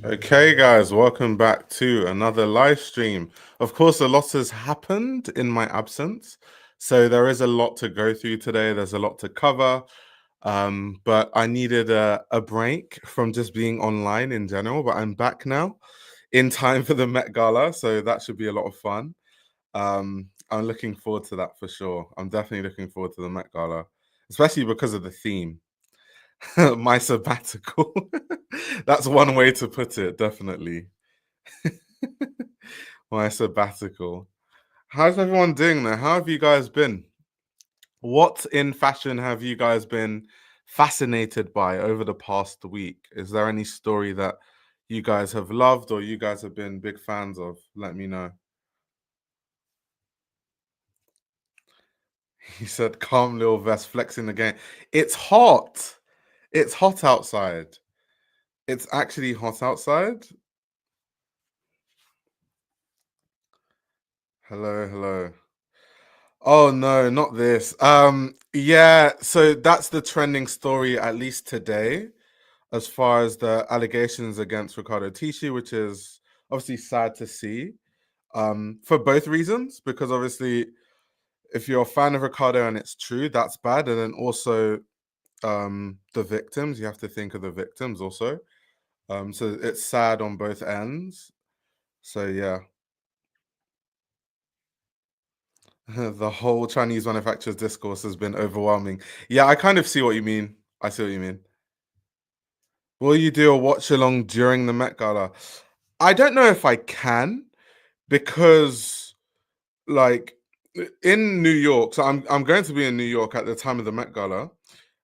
Okay, guys, welcome back to another live stream. Of course, a lot has happened in my absence, so there is a lot to go through today. There's a lot to cover, but I needed a break from just being online in general. But I'm back now in time for the Met Gala, so that should be a lot of fun. I'm looking forward to that for sure. I'm definitely looking forward to the Met Gala, especially because of the theme. My sabbatical. That's one way to put it, definitely. My sabbatical. How's everyone doing there? How have you guys been? What in fashion have you guys been fascinated by over the past week? Is there any story that you guys have loved or you guys have been big fans of? Let me know. He said, calm little vest flexing again. It's hot. It's hot outside. It's actually hot outside. Hello, hello. Oh no, not this. Yeah, so that's the trending story at least today, as far as the allegations against Ricardo Tisci, which is obviously sad to see. For both reasons, because obviously if you're a fan of Ricardo and it's true, that's bad. And then also the victims, you have to think of the victims also. So it's sad on both ends. So yeah. The whole Chinese manufacturers discourse has been overwhelming. Yeah, I kind of see what you mean. I see what you mean. Will you do a watch along during the Met Gala? I don't know if I can because, like, in New York. So I'm going to be in New York at the time of the Met Gala,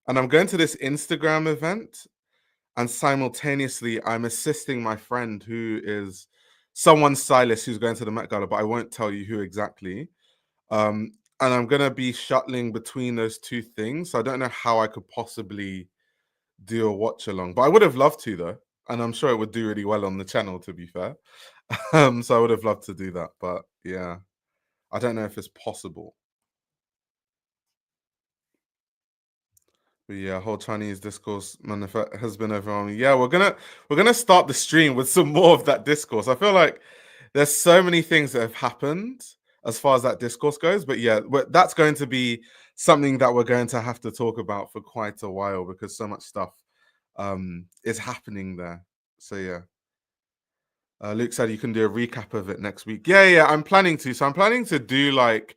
and I'm going to this Instagram event, and simultaneously I'm assisting my friend who is someone's stylist who's going to the Met Gala, but I won't tell you who exactly. And I'm gonna be shuttling between those two things. So I don't know how I could possibly do a watch along, but I would have loved to though, and I'm sure it would do really well on the channel. To be fair, so I would have loved to do that, but yeah, I don't know if it's possible. But yeah, whole Chinese discourse has been overwhelming. Yeah, we're gonna start the stream with some more of that discourse. I feel like there's so many things that have happened as far as that discourse goes. But yeah, that's going to be something that we're going to have to talk about for quite a while because so much stuff is happening there. So yeah. Luke said you can do a recap of it next week. Yeah, I'm planning to. So I'm planning to do like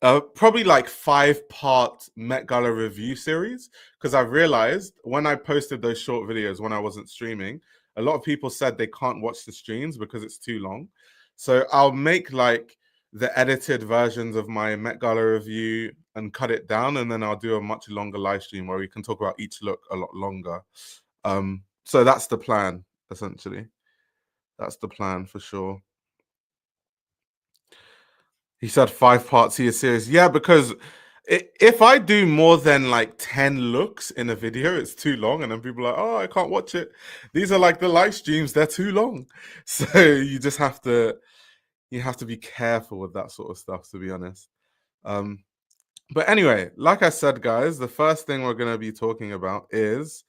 probably like 5-part Met Gala review series because I've realized when I posted those short videos when I wasn't streaming, a lot of people said they can't watch the streams because it's too long. So I'll make like the edited versions of my Met Gala review and cut it down, and then I'll do a much longer live stream where we can talk about each look a lot longer. So that's the plan, essentially. That's the plan for sure. He said 5 parts of your series. Yeah, because if I do more than like 10 looks in a video, it's too long. And then people are like, oh, I can't watch it. These are like the live streams, they're too long. So you just have to be careful with that sort of stuff, to be honest. Um, but anyway, like I said, guys, the first thing we're gonna be talking about is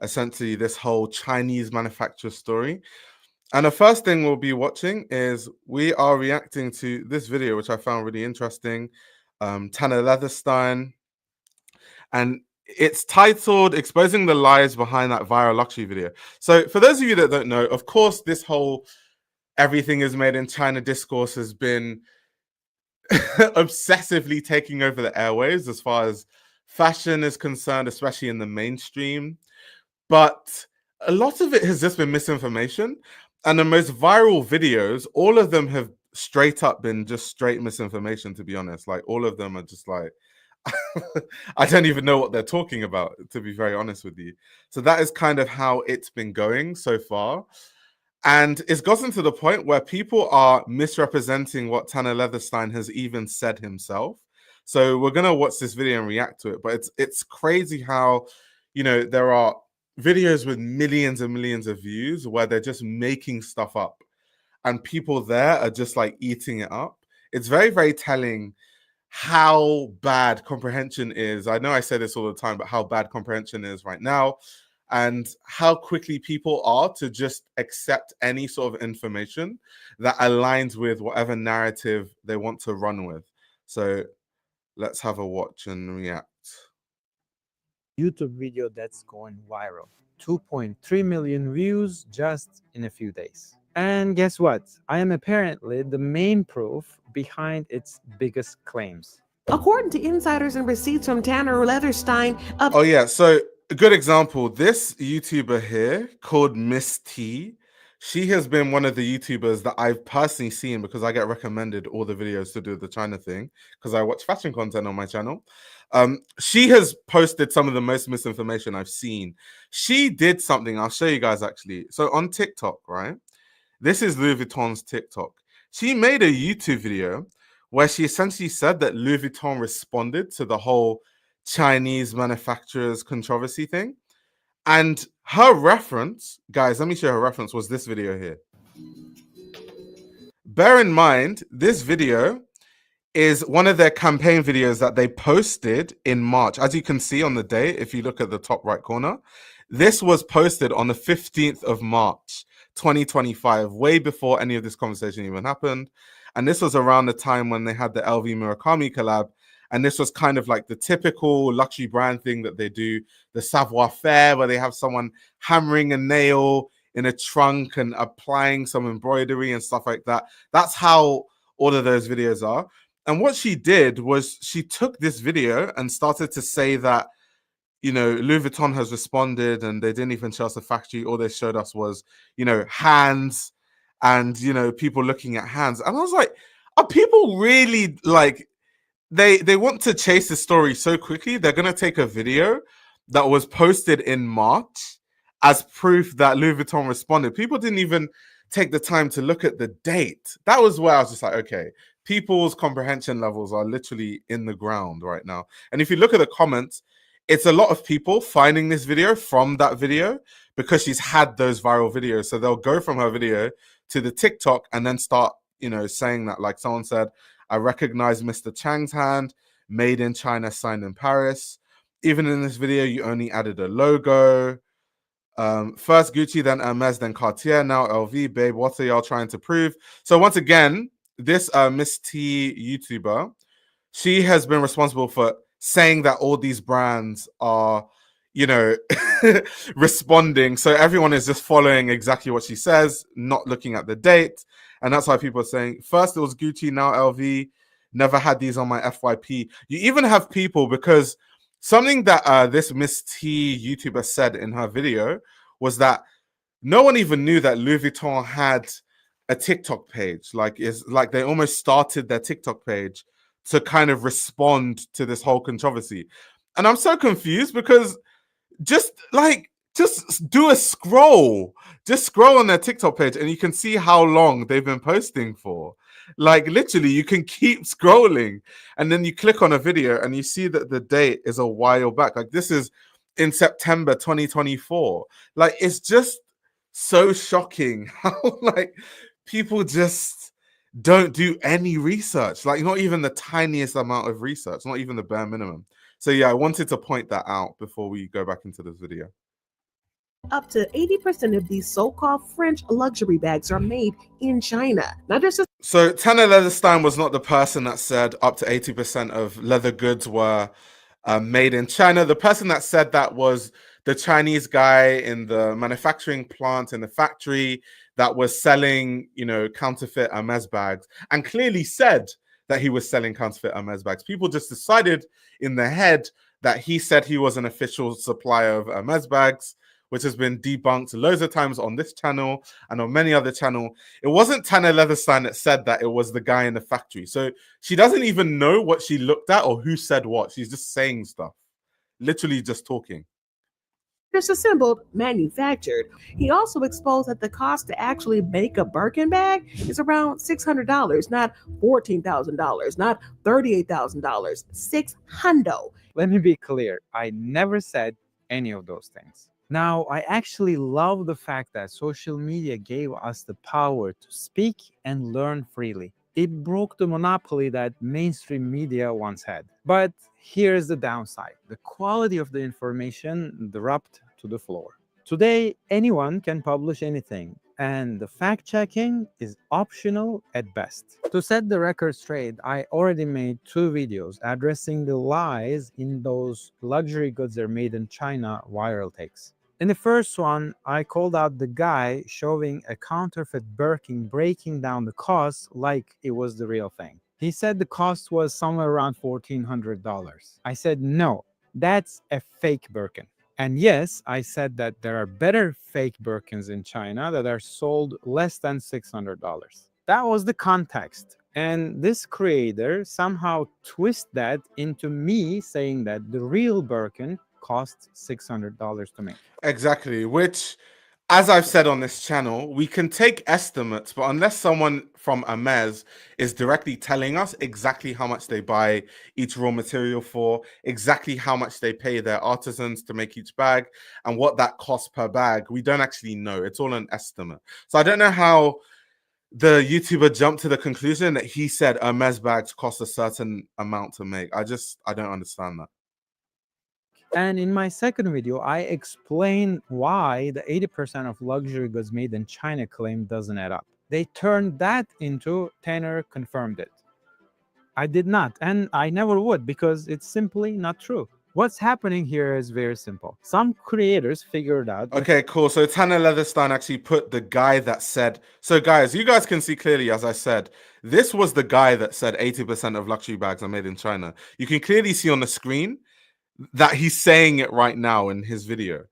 essentially this whole Chinese manufacturer story. And the first thing we'll be watching is we are reacting to this video, which I found really interesting. Tanner Leatherstein, and it's titled "Exposing the Lies Behind That Viral Luxury Video." So, for those of you that don't know, of course, this whole "everything is made in China" discourse has been obsessively taking over the airwaves as far as fashion is concerned, especially in the mainstream. But a lot of it has just been misinformation. And the most viral videos, all of them have straight up been just straight misinformation, to be honest. Like, all of them are just like, I don't even know what they're talking about, to be very honest with you. So that is kind of how it's been going so far. And it's gotten to the point where people are misrepresenting what Tanner Leatherstein has even said himself. So we're gonna watch this video and react to it. But it's crazy how, there are videos with millions and millions of views where they're just making stuff up, and people there are just like eating it up. It's very, very telling how bad comprehension is. I know I say this all the time, but how bad comprehension is right now. and how quickly people are to just accept any sort of information that aligns with whatever narrative they want to run with. So let's have a watch and react. YouTube video that's going viral. 2.3 million views just in a few days. And guess what? I am apparently the main proof behind its biggest claims. According to insiders and receipts from Tanner Leatherstein of Oh yeah, so a good example. This YouTuber here called Miss T. She has been one of the YouTubers that I've personally seen because I get recommended all the videos to do the China thing because I watch fashion content on my channel. She has posted some of the most misinformation I've seen. She did something. I'll show you guys actually. So on TikTok, right? This is Louis Vuitton's TikTok. She made a YouTube video where she essentially said that Louis Vuitton responded to the whole Chinese manufacturers controversy thing. And her reference, guys, let me show her reference, was this video here. Bear in mind, this video is one of their campaign videos that they posted in March. As you can see on the day, if you look at the top right corner, this was posted on the 15th of March, 2025, way before any of this conversation even happened. And this was around the time when they had the LV Murakami collab. And this was kind of like the typical luxury brand thing that they do, the savoir faire, where they have someone hammering a nail in a trunk and applying some embroidery and stuff like that. That's how all of those videos are. And what she did was she took this video and started to say that, you know, Louis Vuitton has responded and they didn't even show us a factory. All they showed us was, you know, hands and, you know, people looking at hands. And I was like, are people really like, they want to chase the story so quickly, they're going to take a video that was posted in March as proof that Louis Vuitton responded. People didn't even take the time to look at the date. That was where I was just like, okay, people's comprehension levels are literally in the ground right now. And if you look at the comments, it's a lot of people finding this video from that video because she's had those viral videos. So they'll go from her video to the TikTok and then start, you know, saying that, like someone said, I recognize Mr. Chang's hand, made in China, signed in Paris. Even in this video, you only added a logo. First Gucci, then Hermes, then Cartier, now LV. Babe, what are y'all trying to prove? So once again, this Miss T YouTuber, she has been responsible for saying that all these brands are, you know, responding. So everyone is just following exactly what she says, not looking at the date. And that's why people are saying, first it was Gucci, now LV. Never had these on my FYP. You even have people, because something that this Miss T YouTuber said in her video was that no one even knew that Louis Vuitton had a TikTok page. Like, is like they almost started their TikTok page to kind of respond to this whole controversy. And I'm so confused because just do a scroll. Just scroll on their TikTok page and you can see how long they've been posting for. Like, literally, you can keep scrolling and then you click on a video and you see that the date is a while back. Like, this is in September 2024. Like, it's just so shocking how, like, people just don't do any research. Like, not even the tiniest amount of research, not even the bare minimum. So yeah, I wanted to point that out before we go back into this video. up to 80% of these so-called French luxury bags are made in China. Not just So Tanner Leatherstein was not the person that said up to 80% of leather goods were made in China. The person that said that was the Chinese guy in the manufacturing plant in the factory that was selling, you know, counterfeit Hermes bags, and clearly said that he was selling counterfeit Hermes bags. People just decided in their head that he said he was an official supplier of Hermes bags, which has been debunked loads of times on this channel and on many other channels. It wasn't Tanner Leatherstein that said that, it was the guy in the factory. So she doesn't even know what she looked at or who said what. She's just saying stuff, literally just talking. disassembled, manufactured. He also exposed that the cost to actually make a Birkin bag is around $600, not $14,000, not $38,000, $600. Let me be clear, I never said any of those things. Now, I actually love the fact that social media gave us the power to speak and learn freely. It broke the monopoly that mainstream media once had. But here's the downside. The quality of the information dropped to the floor. Today, anyone can publish anything, and the fact checking is optional at best. To set the record straight, I already made 2 videos addressing the lies in those luxury goods are made in China viral takes. In the first one, I called out the guy showing a counterfeit Birkin breaking down the cost like it was the real thing. He said the cost was somewhere around $1,400. I said, no, that's a fake Birkin. And yes, I said that there are better fake Birkins in China that are sold less than $600. That was the context. And this creator somehow twist that into me saying that the real Birkin costs $600 to make. Exactly, which, as I've said on this channel, we can take estimates, but unless someone from Amez is directly telling us exactly how much they buy each raw material for, exactly how much they pay their artisans to make each bag, and what that costs per bag, we don't actually know. It's all an estimate. So I don't know how the YouTuber jumped to the conclusion that he said Hermes bags cost a certain amount to make. I don't understand that. And in my second video, I explain why the 80% of luxury goods made in China claim doesn't add up. They turned that into Tanner confirmed it. I did not, and I never would, because it's simply not true. What's happening here is very simple. Some creators figured out. Okay, cool. So Tanner Leatherstein actually put the guy that said, so guys, you guys can see clearly, as I said, this was the guy that said 80% of luxury bags are made in China. You can clearly see on the screen that he's saying it right now in his video.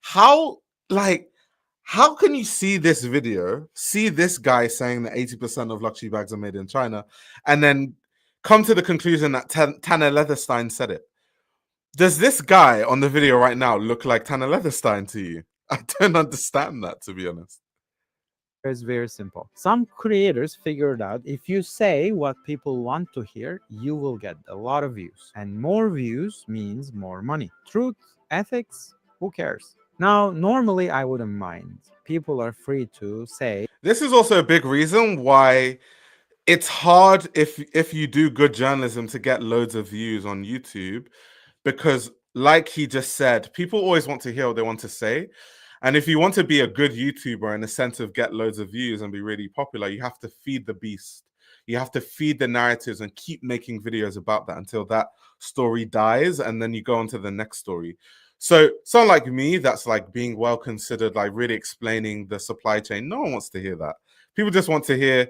How can you see this video, see this guy saying that 80% of luxury bags are made in China, and then come to the conclusion that Tanner Leatherstein said it? Does this guy on the video right now look like Tanner Leatherstein to you? I don't understand that, to be honest. It's very simple. Some creators figured out if you say what people want to hear, you will get a lot of views. And more views means more money. Truth, ethics, who cares? Now, normally I wouldn't mind. People are free to say. This is also a big reason why it's hard if you do good journalism to get loads of views on YouTube, because like he just said, people always want to hear what they want to say. And if you want to be a good YouTuber in a sense of get loads of views and be really popular, you have to feed the beast. You have to feed the narratives and keep making videos about that until that story dies, and then you go on to the next story. So someone like me, that's like being well considered, like really explaining the supply chain, no one wants to hear that. People just want to hear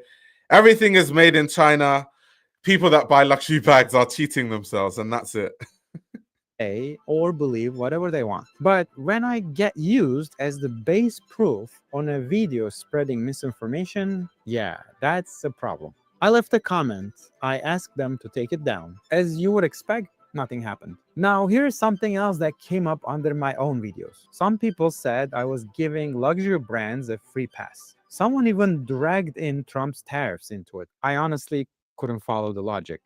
everything is made in China. People that buy luxury bags are cheating themselves, and that's it. Or believe whatever they want. But when I get used as the base proof on a video spreading misinformation, yeah, that's a problem. I left a comment. I asked them to take it down. As you would expect, nothing happened. Now, here's something else that came up under my own videos. Some people said I was giving luxury brands a free pass. Someone even dragged in Trump's tariffs into it. I honestly couldn't follow the logic.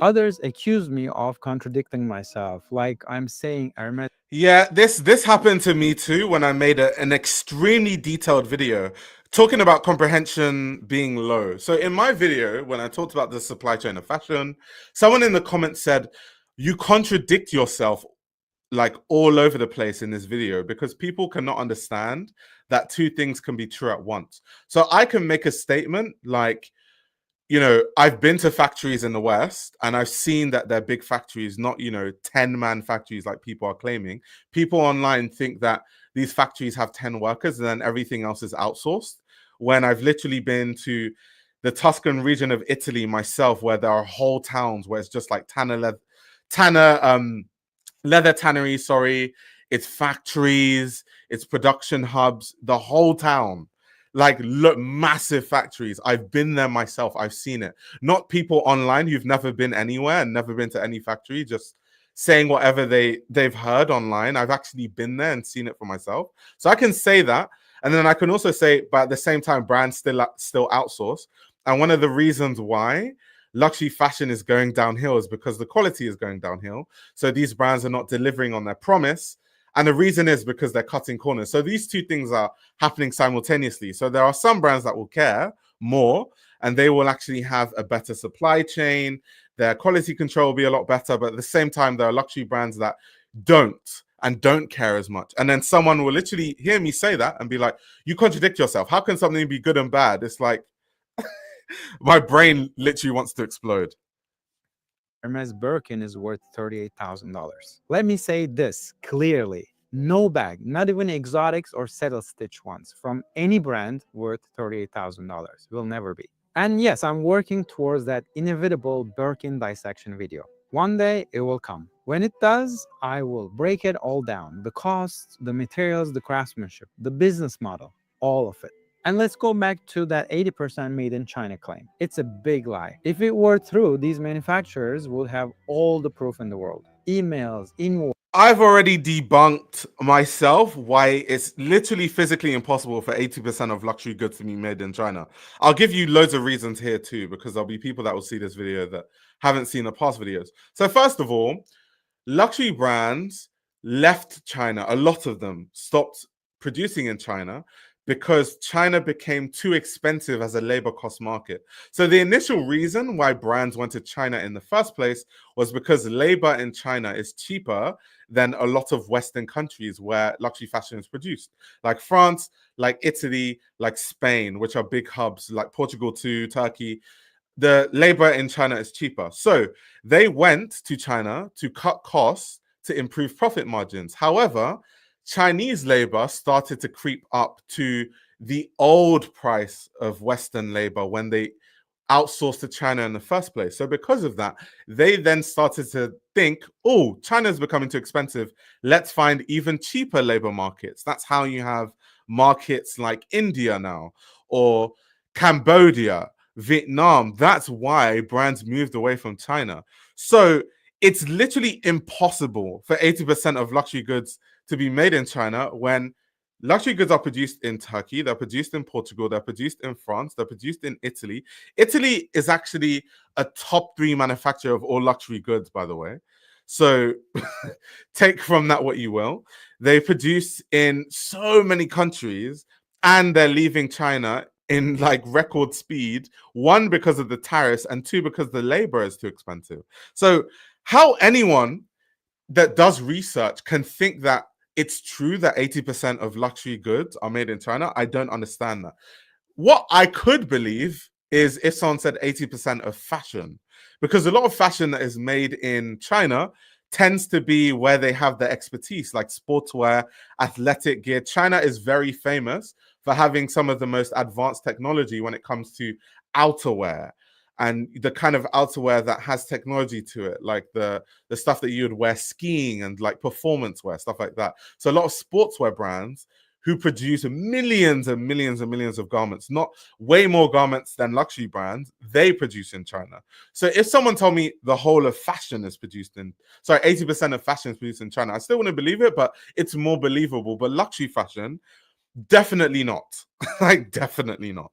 Others accuse me of contradicting myself, like I'm saying Hermes. Yeah, this happened to me too when I made an extremely detailed video talking about comprehension being low. So in my video, when I talked about the supply chain of fashion, someone in the comments said, you contradict yourself like all over the place in this video because people cannot understand that two things can be true at once. So I can make a statement like, you know, I've been to factories in the West and I've seen that they're big factories, not, 10-man factories like people are claiming. People online think that these factories have 10 workers and then everything else is outsourced. When I've literally been to the Tuscan region of Italy myself, where there are whole towns where it's just like leather tannery, sorry. It's factories, it's production hubs, the whole town. Like, look, massive factories. I've been there myself. I've seen it. Not people online who've never been anywhere and never been to any factory, just saying whatever they've heard online. I've actually been there and seen it for myself. So I can say that. And then I can also say, but at the same time, brands still outsource. And one of the reasons why luxury fashion is going downhill is because the quality is going downhill. So these brands are not delivering on their promise. And the reason is because they're cutting corners. So these two things are happening simultaneously. So there are some brands that will care more and they will actually have a better supply chain. Their quality control will be a lot better. But at the same time, there are luxury brands that don't. and don't care as much. And then someone will literally hear me say that and be like, you contradict yourself. How can something be good and bad? It's like my brain literally wants to explode. Hermes Birkin is worth $38,000. Let me say this clearly. No bag, not even exotics or settle stitch ones, from any brand worth $38,000 will never be. And yes, I'm working towards that inevitable Birkin dissection video. One day it will come. When it does, I will break it all down. The costs, the materials, the craftsmanship, the business model, all of it. And let's go back to that 80% made in China claim. It's a big lie. If it were true, these manufacturers would have all the proof in the world. Emails, invoices. I've already debunked myself why it's literally physically impossible for 80% of luxury goods to be made in China. I'll give you loads of reasons here too, because there'll be people that will see this video that haven't seen the past videos. So first of all, luxury brands left China. A lot of them stopped producing in China because China became too expensive as a labor cost market. So the initial reason why brands went to China in the first place was because labor in China is cheaper than a lot of Western countries where luxury fashion is produced, like France, like Italy, like Spain, which are big hubs, like Portugal too, Turkey. The labor in China is cheaper. So they went to China to cut costs to improve profit margins. However, Chinese labor started to creep up to the old price of Western labor when they outsourced to China in the first place. So because of that, they then started to think, oh, China's becoming too expensive. Let's find even cheaper labor markets. That's how you have markets like India now, or Cambodia, Vietnam. That's why brands moved away from China. So it's literally impossible for 80% of luxury goods to be made in China when luxury goods are produced in Turkey, they're produced in Portugal, they're produced in France, they're produced in Italy. Italy is actually a top 3 manufacturer of all luxury goods, by the way. So take from that what you will. They produce in so many countries and they're leaving China in like record speed, one because of the tariffs and two because the labor is too expensive. So how anyone that does research can think that it's true that 80% of luxury goods are made in China, I don't understand that. What I could believe is if someone said 80% of fashion, because a lot of fashion that is made in China tends to be where they have the expertise, like sportswear, athletic gear. China is very famous for having some of the most advanced technology when it comes to outerwear and the kind of outerwear that has technology to it, like the stuff that you would wear skiing and like performance wear, stuff like that. So a lot of sportswear brands who produce millions and millions and millions of garments, not way more garments than luxury brands, they produce in China. So if someone told me the whole of fashion is produced in, sorry, 80% of fashion is produced in China, I still wouldn't believe it, but it's more believable. But luxury fashion, definitely not. Like, definitely not.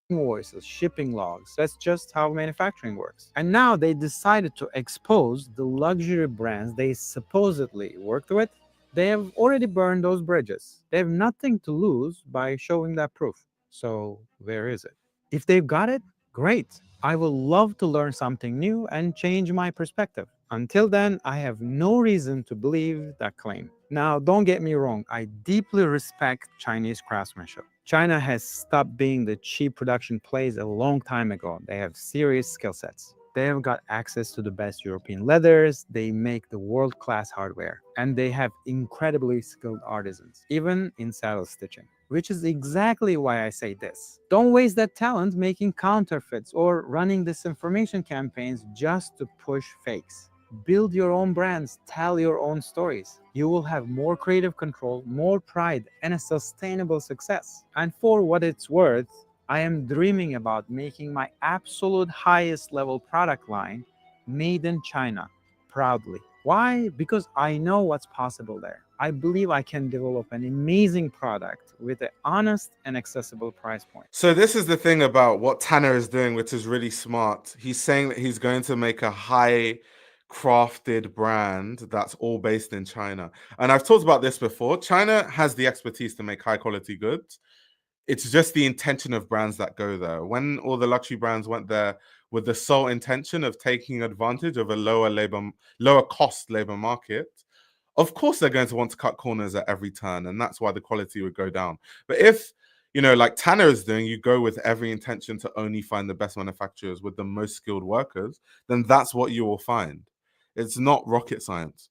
Invoices, shipping logs. That's just how manufacturing works. And now they decided to expose the luxury brands they supposedly worked with. They have already burned those bridges. They have nothing to lose by showing that proof. So where is it? If they've got it, great. I will love to learn something new and change my perspective. Until then, I have no reason to believe that claim. Now, don't get me wrong, I deeply respect Chinese craftsmanship. China has stopped being the cheap production place a long time ago. They have serious skill sets. They have got access to the best European leathers, they make the world-class hardware, and they have incredibly skilled artisans, even in saddle stitching. Which is exactly why I say this. Don't waste that talent making counterfeits or running disinformation campaigns just to push fakes. Build your own brands, tell your own stories. You will have more creative control, more pride, and a sustainable success. And for what it's worth, I am dreaming about making my absolute highest level product line made in China, proudly. Why? Because I know what's possible there. I believe I can develop an amazing product with an honest and accessible price point. So this is the thing about what Tanner is doing, which is really smart. He's saying that he's going to make a high crafted brand that's all based in China. And I've talked about this before. China has the expertise to make high quality goods. It's just the intention of brands that go there. When all the luxury brands went there with the sole intention of taking advantage of a lower cost labor market, of course they're going to want to cut corners at every turn, and that's why the quality would go down. But if, like Tanner is doing, you go with every intention to only find the best manufacturers with the most skilled workers, then that's what you will find. It's not rocket science.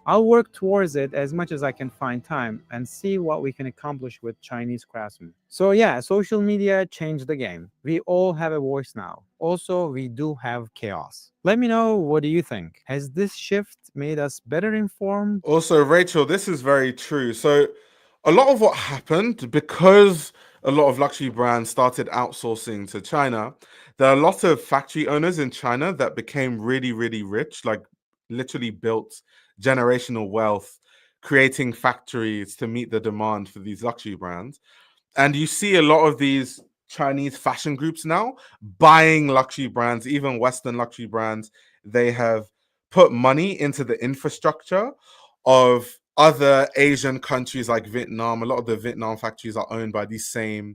I'll work towards it as much as I can find time and see what we can accomplish with Chinese craftsmen. So yeah, social media changed the game. We all have a voice now. Also, we do have chaos. Let me know, what do you think? Has this shift made us better informed? Also, Rachel, this is very true. So a lot of what happened, because a lot of luxury brands started outsourcing to China, there are a lot of factory owners in China that became really, really rich, like literally built generational wealth, creating factories to meet the demand for these luxury brands. And you see a lot of these Chinese fashion groups now buying luxury brands, even Western luxury brands. They have put money into the infrastructure of other Asian countries like Vietnam. A lot of the Vietnam factories are owned by these same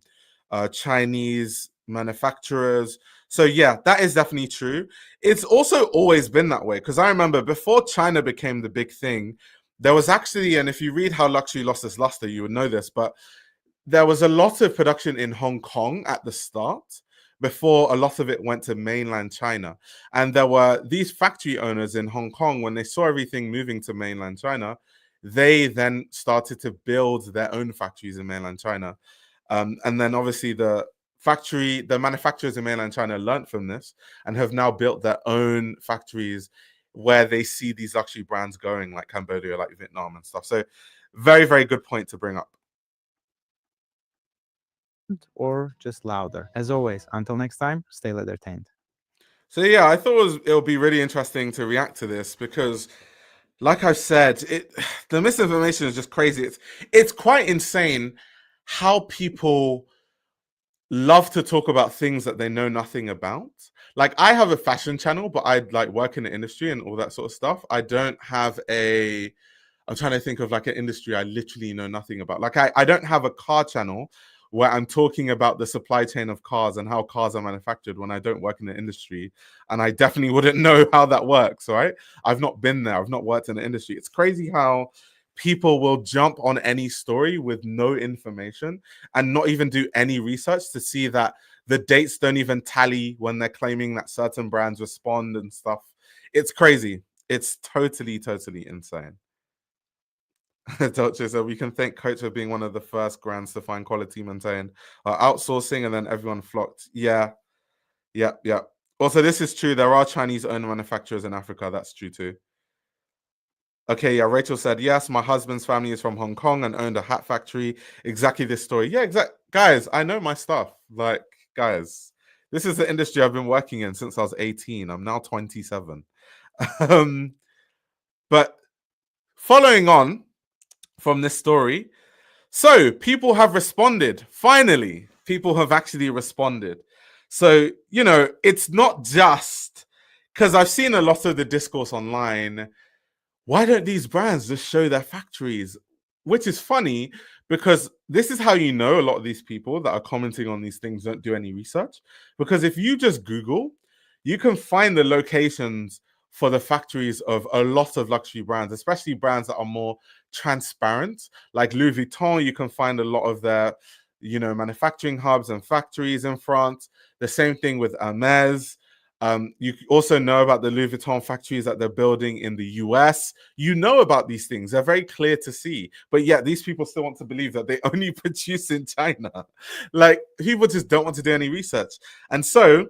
Chinese manufacturers. So yeah, that is definitely true. It's also always been that way, because I remember before China became the big thing, there was actually, and if you read How Luxury Lost Its Luster, you would know this, but there was a lot of production in Hong Kong at the start before a lot of it went to mainland China. And there were these factory owners in Hong Kong, when they saw everything moving to mainland China, they then started to build their own factories in mainland China. And then obviously the manufacturers in mainland China learned from this and have now built their own factories where they see these luxury brands going, like Cambodia, like Vietnam and stuff. So very, very good point to bring up. Or just louder. As always, until next time, stay entertained. So yeah, I thought it'll be really interesting to react to this because, like I said, the misinformation is just crazy. It's quite insane how people love to talk about things that they know nothing about. Like, I have a fashion channel, but I like work in the industry and all that sort of stuff. I don't have I'm trying to think of like an industry I literally know nothing about. Like, I don't have a car channel where I'm talking about the supply chain of cars and how cars are manufactured when I don't work in the industry. And I definitely wouldn't know how that works, right? I've not been there. I've not worked in the industry. It's crazy how people will jump on any story with no information and not even do any research to see that the dates don't even tally when they're claiming that certain brands respond and stuff. It's crazy. It's totally, totally insane. Dolce, so we can thank Coach for being one of the first brands to find quality maintained. Outsourcing and then everyone flocked. Yeah. Also, this is true. There are Chinese-owned manufacturers in Africa. That's true too. Okay, yeah, Rachel said, yes, my husband's family is from Hong Kong and owned a hat factory. Exactly this story. Yeah, guys, I know my stuff. Like, guys, this is the industry I've been working in since I was 18. I'm now 27. But following on from this story, so people have responded. Finally, people have actually responded. So, it's not just because I've seen a lot of the discourse online. Why don't these brands just show their factories? Which is funny because this is how you know a lot of these people that are commenting on these things don't do any research. Because if you just Google, you can find the locations for the factories of a lot of luxury brands, especially brands that are more transparent. Like Louis Vuitton, you can find a lot of their, manufacturing hubs and factories in France. The same thing with Hermes. You also know about the Louis Vuitton factories that they're building in the US. You know about these things. They're very clear to see. But yet these people still want to believe that they only produce in China. Like, people just don't want to do any research. And so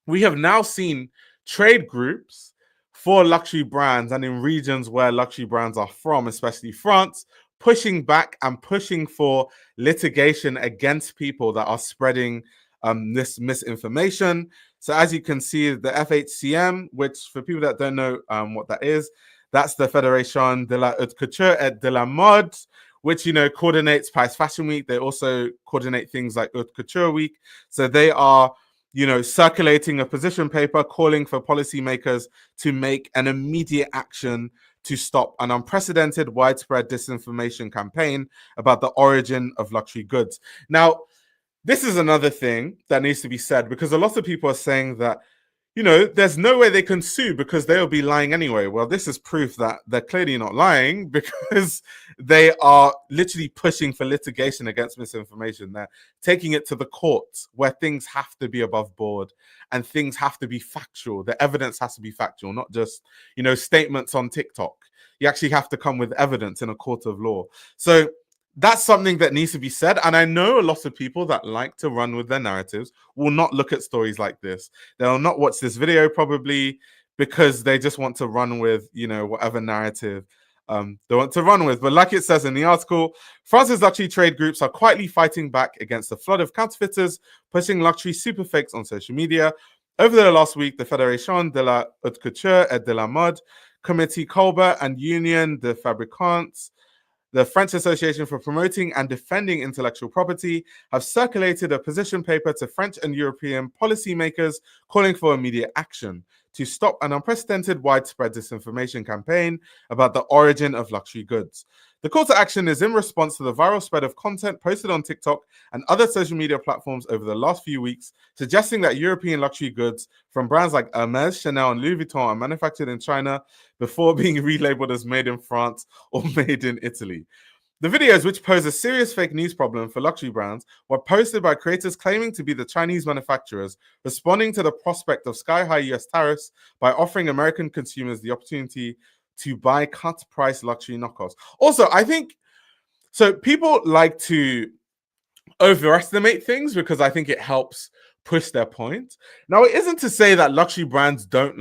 we have now seen trade groups for luxury brands and in regions where luxury brands are from, especially France, pushing back and pushing for litigation against people that are spreading this misinformation. So as you can see, the FHCM, which for people that don't know what that is, that's the Fédération de la Haute Couture et de la Mode, which, coordinates Paris Fashion Week. They also coordinate things like Haute Couture Week. So they are, circulating a position paper calling for policymakers to make an immediate action to stop an unprecedented widespread disinformation campaign about the origin of luxury goods. Now, this is another thing that needs to be said, because a lot of people are saying that, there's no way they can sue because they'll be lying anyway. Well, this is proof that they're clearly not lying because they are literally pushing for litigation against misinformation. They're taking it to the courts where things have to be above board and things have to be factual. The evidence has to be factual, not just, statements on TikTok. You actually have to come with evidence in a court of law. So that's something that needs to be said. And I know a lot of people that like to run with their narratives will not look at stories like this. They'll not watch this video probably because they just want to run with, whatever narrative they want to run with. But like it says in the article, France's luxury trade groups are quietly fighting back against a flood of counterfeiters pushing luxury super fakes on social media. Over the last week, the Fédération de la Haute Couture et de la Mode, Committee Colbert, and Union de Fabricants, the French Association for Promoting and Defending Intellectual Property, have circulated a position paper to French and European policymakers calling for immediate action to stop an unprecedented widespread disinformation campaign about the origin of luxury goods. The call to action is in response to the viral spread of content posted on TikTok and other social media platforms over the last few weeks, suggesting that European luxury goods from brands like Hermès, Chanel, and Louis Vuitton are manufactured in China before being relabeled as made in France or made in Italy. The videos, which pose a serious fake news problem for luxury brands, were posted by creators claiming to be the Chinese manufacturers, responding to the prospect of sky-high US tariffs by offering American consumers the opportunity to buy cut-price luxury knockoffs. Also, I think, so people like to overestimate things because I think it helps push their point. Now, it isn't to say that luxury brands don't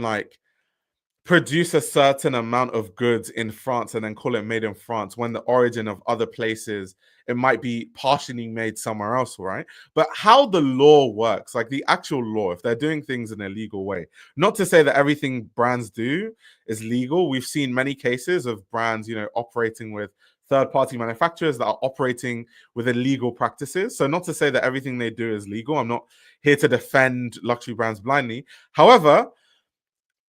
produce a certain amount of goods in France and then call it made in France when the origin of other places, it might be partially made somewhere else, right? But how the law works, like the actual law, if they're doing things in a legal way, not to say that everything brands do is legal. We've seen many cases of brands, operating with third-party manufacturers that are operating with illegal practices. So not to say that everything they do is legal. I'm not here to defend luxury brands blindly. However,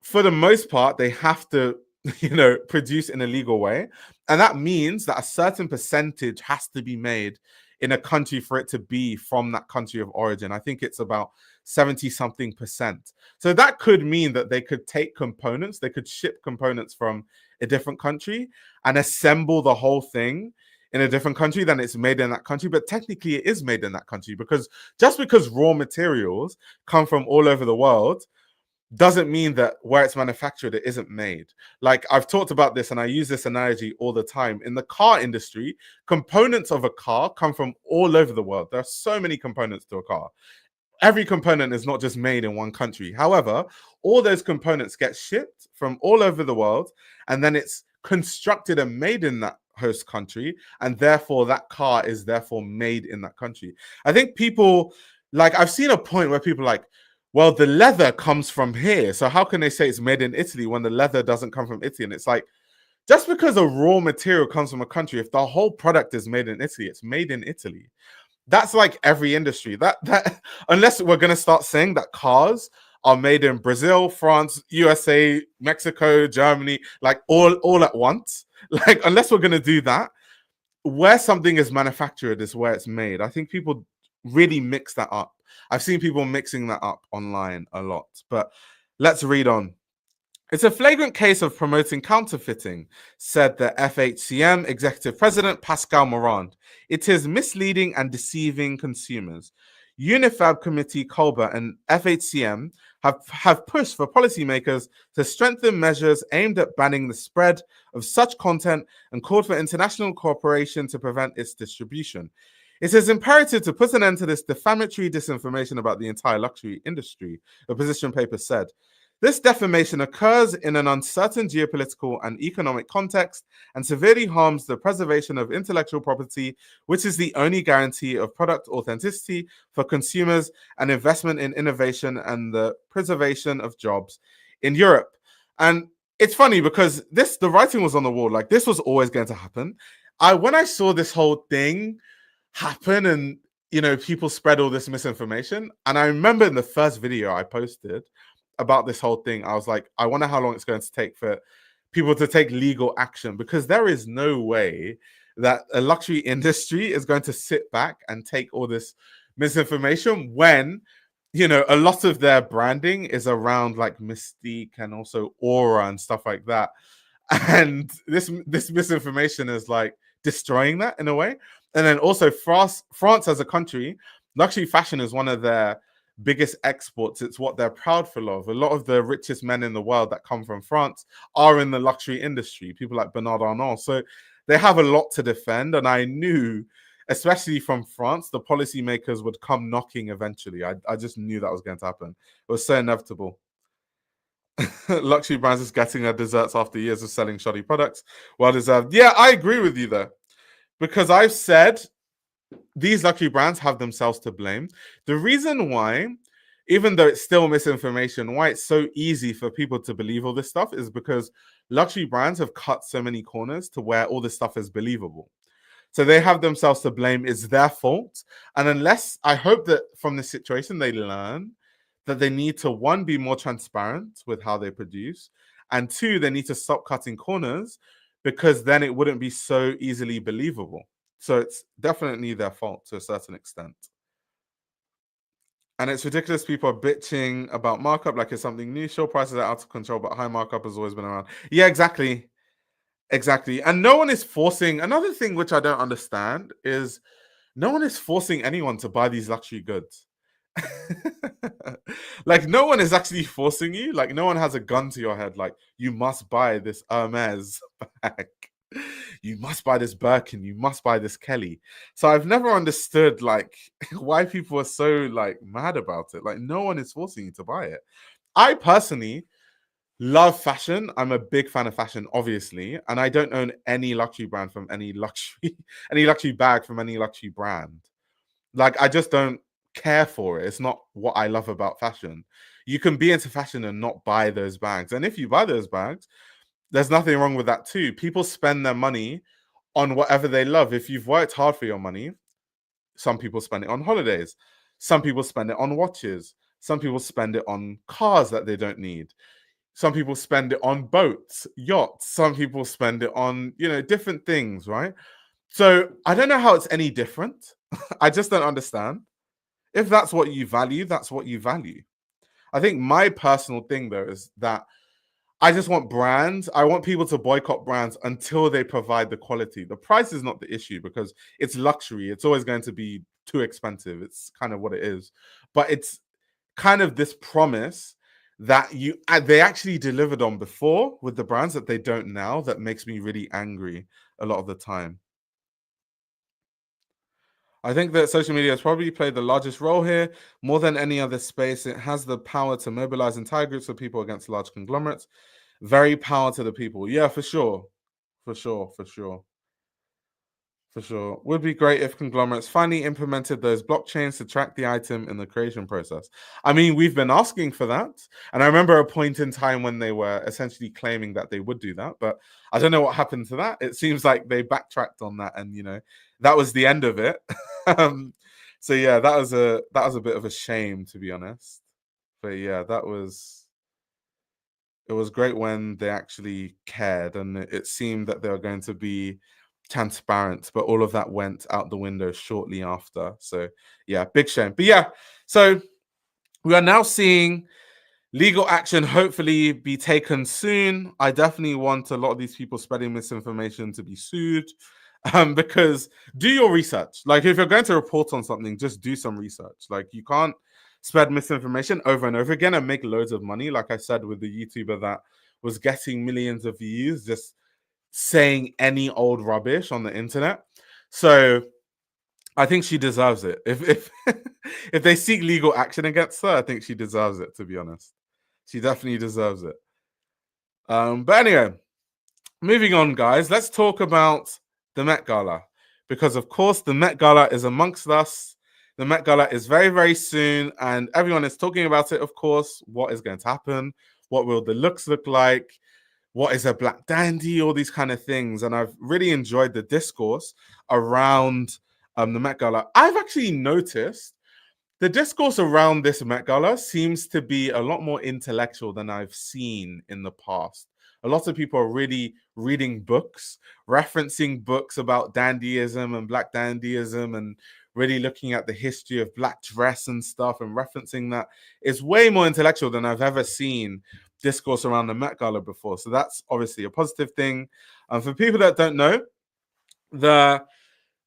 for the most part, they have to, produce in a legal way. And that means that a certain percentage has to be made in a country for it to be from that country of origin. I think it's about 70-something%. So that could mean that they could take components, they could ship components from a different country and assemble the whole thing in a different country than it's made in that country. But technically it is made in that country because just because raw materials come from all over the world doesn't mean that where it's manufactured, it isn't made. Like I've talked about this and I use this analogy all the time. In the car industry, components of a car come from all over the world. There are so many components to a car. Every component is not just made in one country. However, all those components get shipped from all over the world and then it's constructed and made in that host country. And therefore that car is therefore made in that country. I think people, I've seen a point where people are like, well, the leather comes from here. So how can they say it's made in Italy when the leather doesn't come from Italy? And it's like, just because a raw material comes from a country, if the whole product is made in Italy, it's made in Italy. That's like every industry. That unless we're going to start saying that cars are made in Brazil, France, USA, Mexico, Germany, all at once. Unless we're going to do that, where something is manufactured is where it's made. I think people really mix that up. I've seen people mixing that up online a lot, but let's read on. It's a flagrant case of promoting counterfeiting, said the FHCM executive president, Pascal Morand. It is misleading and deceiving consumers. Unifab Committee Colbert and FHCM have pushed for policymakers to strengthen measures aimed at banning the spread of such content and called for international cooperation to prevent its distribution. It is imperative to put an end to this defamatory disinformation about the entire luxury industry, the position paper said. This defamation occurs in an uncertain geopolitical and economic context and severely harms the preservation of intellectual property, which is the only guarantee of product authenticity for consumers and investment in innovation and the preservation of jobs in Europe. And it's funny because the writing was on the wall. This was always going to happen. When I saw this whole thing happen and, people spread all this misinformation, and I remember in the first video I posted about this whole thing, I was like, I wonder how long it's going to take for people to take legal action, because there is no way that a luxury industry is going to sit back and take all this misinformation when a lot of their branding is around like mystique and also aura and stuff like that. And this misinformation is like destroying that in a way. And then also France as a country, luxury fashion is one of their biggest exports. It's what they're proud of. A lot of the richest men in the world that come from France are in the luxury industry, people like Bernard Arnault. So they have a lot to defend. And I knew, especially from France, the policymakers would come knocking eventually. I just knew that was going to happen. It was so inevitable. Luxury brands is getting their desserts after years of selling shoddy products. Well deserved. Yeah, I agree with you there. Because I've said these luxury brands have themselves to blame. The reason why, even though it's still misinformation, why it's so easy for people to believe all this stuff is because luxury brands have cut so many corners to where all this stuff is believable. So they have themselves to blame. It's their fault. And unless, I hope that from this situation they learn that they need to, one, be more transparent with how they produce, and two, they need to stop cutting corners, because then it wouldn't be so easily believable. So it's definitely their fault to a certain extent. And it's ridiculous people are bitching about markup like it's something new. Sure, prices are out of control, but high markup has always been around. Yeah, exactly. Exactly. And no one is forcing, another thing which I don't understand is no one is forcing anyone to buy these luxury goods. Like, no one is actually forcing you. Like, no one has a gun to your head. Like, you must buy this Hermes bag. You must buy this Birkin. You must buy this Kelly. So I've never understood like why people are so like mad about it. Like, no one is forcing you to buy it. I personally love fashion. I'm a big fan of fashion, obviously, and I don't own any luxury brand from any luxury, any luxury bag from any luxury brand. Like, I just don't care for it. It's not what I love about fashion. You can be into fashion and not buy those bags. And if you buy those bags, there's nothing wrong with that too. People spend their money on whatever they love. If you've worked hard for your money, some people spend it on holidays. Some people spend it on watches. Some people spend it on cars that they don't need. Some people spend it on boats, yachts. Some people spend it on, different things, right? So I don't know how it's any different. I just don't understand. If that's what you value, that's what you value. I think my personal thing, though, is that I just want brands. I want people to boycott brands until they provide the quality. The price is not the issue because it's luxury. It's always going to be too expensive. It's kind of what it is. But it's kind of this promise that they actually delivered on before with the brands that they don't now, that makes me really angry a lot of the time. I think that social media has probably played the largest role here. More than any other space, it has the power to mobilize entire groups of people against large conglomerates. Very power to the people. Yeah, for sure. For sure. For sure. For sure. Would be great if conglomerates finally implemented those blockchains to track the item in the creation process. I mean, we've been asking for that. And I remember a point in time when they were essentially claiming that they would do that. But I don't know what happened to that. It seems like they backtracked on that, and that was the end of it. So yeah, that was a bit of a shame, to be honest. But yeah, it was great when they actually cared, and it seemed that they were going to be transparent, but all of that went out the window shortly after. So yeah, big shame. But yeah, so we are now seeing legal action hopefully be taken soon. I definitely want a lot of these people spreading misinformation to be sued. Because do your research. Like, if you're going to report on something, just do some research. Like, you can't spread misinformation over and over again and make loads of money. Like I said, with the YouTuber that was getting millions of views just saying any old rubbish on the internet. So I think she deserves it. If if they seek legal action against her, I think she deserves it, to be honest. She definitely deserves it. But anyway, moving on, guys. Let's talk about the Met Gala. Because, of course, the Met Gala is amongst us. The Met Gala is very, very soon. And everyone is talking about it, of course. What is going to happen? What will the looks look like? What is a black dandy? All these kind of things. And I've really enjoyed the discourse around the Met Gala. I've actually noticed the discourse around this Met Gala seems to be a lot more intellectual than I've seen in the past. A lot of people are really reading books, referencing books about dandyism and black dandyism, and really looking at the history of black dress and stuff and referencing that is way more intellectual than I've ever seen discourse around the Met Gala before. So that's obviously a positive thing. For people that don't know, the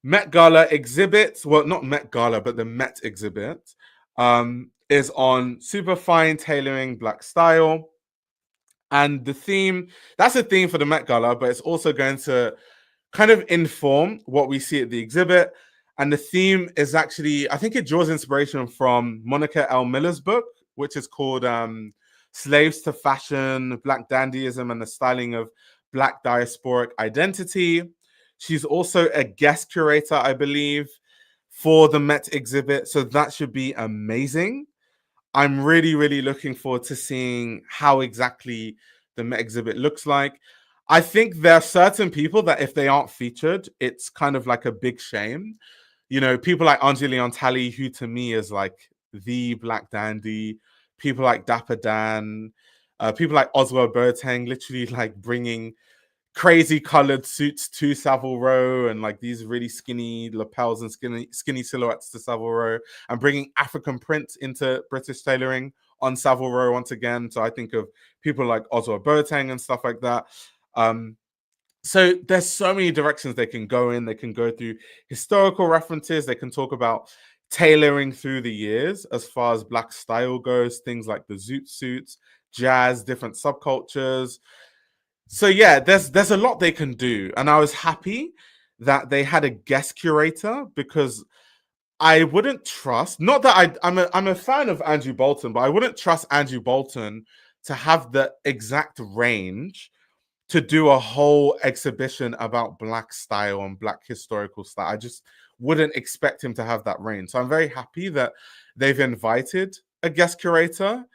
Met Gala exhibit, well, not Met Gala, but the Met exhibit is on super fine tailoring black style. And the theme, that's a theme for the Met Gala, but it's also going to kind of inform what we see at the exhibit. And the theme is actually, I think it draws inspiration from Monica L. Miller's book, which is called Slaves to Fashion, Black Dandyism and the Styling of Black Diasporic Identity. She's also a guest curator, I believe, for the Met exhibit. So that should be amazing. I'm really, really looking forward to seeing how exactly the Met exhibit looks like. I think there are certain people that if they aren't featured, it's kind of like a big shame. You know, people like Anjali Tally, who to me is like the black dandy, people like Dapper Dan, people like Oswald Boateng, literally like bringing crazy colored suits to Savile Row and like these really skinny lapels and skinny silhouettes to Savile Row and bringing African print into British tailoring on Savile Row once again. So I think of people like Oswald Boateng and stuff like that. So there's so many directions they can go in. They can go through historical references. They can talk about tailoring through the years as far as black style goes, things like the zoot suits, jazz, different subcultures. So yeah, there's a lot they can do. And I was happy that they had a guest curator because I wouldn't trust, not that I'm a fan of Andrew Bolton, but I wouldn't trust Andrew Bolton to have the exact range to do a whole exhibition about black style and black historical style. I just wouldn't expect him to have that range. So I'm very happy that they've invited a guest curator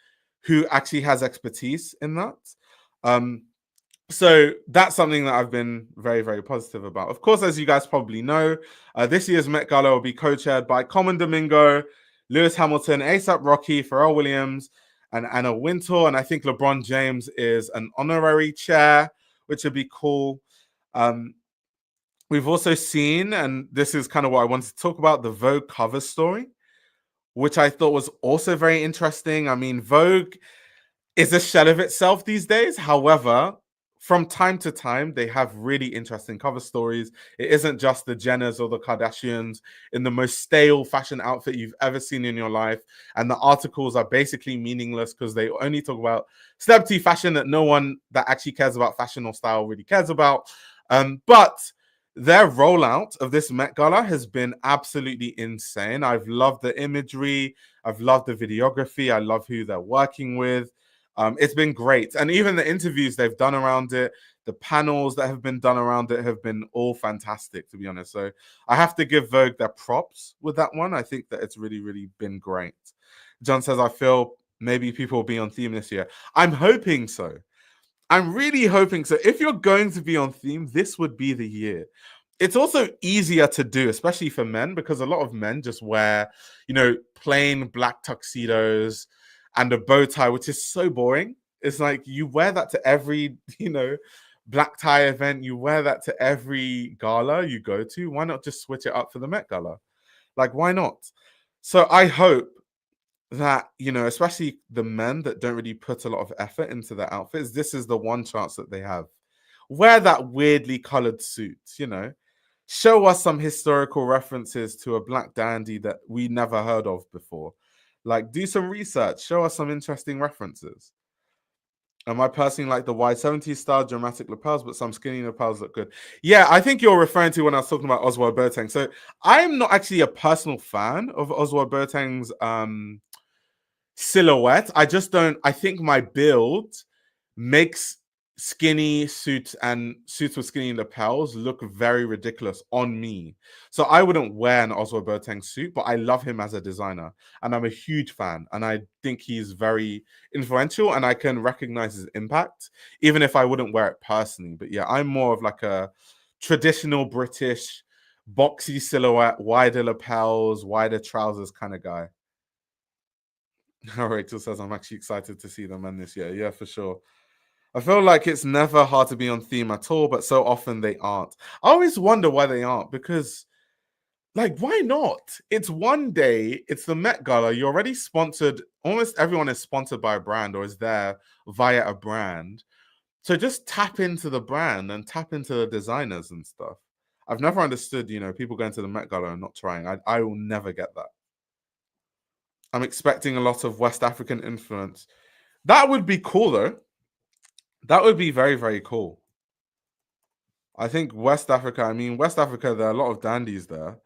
who actually has expertise in that. So that's something that I've been very, very positive about. Of course, as you guys probably know, this year's Met Gala will be co-chaired by Common Domingo, Lewis Hamilton, A$AP Rocky, Pharrell Williams, and Anna Wintour. And I think LeBron James is an honorary chair, which would be cool. We've also seen, and this is kind of what I wanted to talk about, the Vogue cover story, which I thought was also very interesting. I mean, Vogue is a shell of itself these days. However, from time to time, they have really interesting cover stories. It isn't just the Jenners or the Kardashians in the most stale fashion outfit you've ever seen in your life. And the articles are basically meaningless because they only talk about celebrity fashion that no one that actually cares about fashion or style really cares about. But their rollout of this Met Gala has been absolutely insane. I've loved the imagery. I've loved the videography. I love who they're working with. It's been great. And even the interviews they've done around it, the panels that have been done around it have been all fantastic, to be honest. So I have to give Vogue their props with that one. I think that it's really, really been great. John says, I feel maybe people will be on theme this year. I'm hoping so. I'm really hoping so. If you're going to be on theme, this would be the year. It's also easier to do, especially for men, because a lot of men just wear, plain black tuxedos and a bow tie, which is so boring. It's like you wear that to every, black tie event. You wear that to every gala you go to. Why not just switch it up for the Met Gala? Like, why not? So I hope that, especially the men that don't really put a lot of effort into their outfits, this is the one chance that they have. Wear that weirdly colored suit, Show us some historical references to a black dandy that we never heard of before. Like, do some research. Show us some interesting references. I personally like the wide 70s style dramatic lapels, but some skinny lapels look good. Yeah, I think you're referring to when I was talking about Oswald Boateng. So I'm not actually a personal fan of Oswald Boateng's silhouette. I think my build makes skinny suits and suits with skinny lapels look very ridiculous on me. So I wouldn't wear an Oswald Boateng suit, but I love him as a designer and I'm a huge fan. And I think he's very influential and I can recognize his impact, even if I wouldn't wear it personally. But yeah, I'm more of like a traditional British boxy silhouette, wider lapels, wider trousers kind of guy. Rachel says, I'm actually excited to see them in this year. Yeah, for sure. I feel like it's never hard to be on theme at all, but so often they aren't. I always wonder why they aren't, because Like, why not? It's one day, it's the Met Gala. You're already sponsored. Almost everyone is sponsored by a brand or is there via a brand. So just tap into the brand and tap into the designers and stuff. I've never understood, people going to the Met Gala and not trying. I will never get that. I'm expecting a lot of West African influence. That would be cool, though. That would be very, very cool. I think West Africa, there are a lot of dandies there.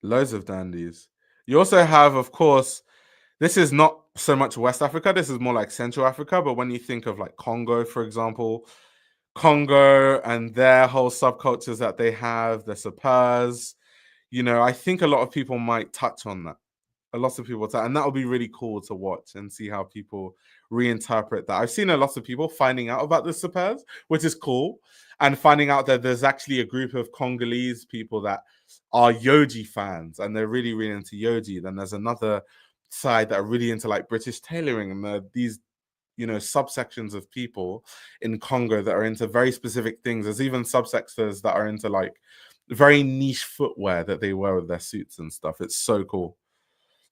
Loads of dandies. You also have, of course, this is not so much West Africa. This is more like Central Africa. But when you think of like Congo, for example, Congo and their whole subcultures that they have, the Sapers, I think a lot of people might touch on that. A lot of people, and that will be really cool to watch and see how people reinterpret that. I've seen a lot of people finding out about the Sapers, which is cool, and finding out that there's actually a group of Congolese people that are Yoji fans and they're really, really into Yoji. Then there's another side that are really into like British tailoring, and these subsections of people in Congo that are into very specific things. There's even subsectors that are into like very niche footwear that they wear with their suits and stuff. It's so cool.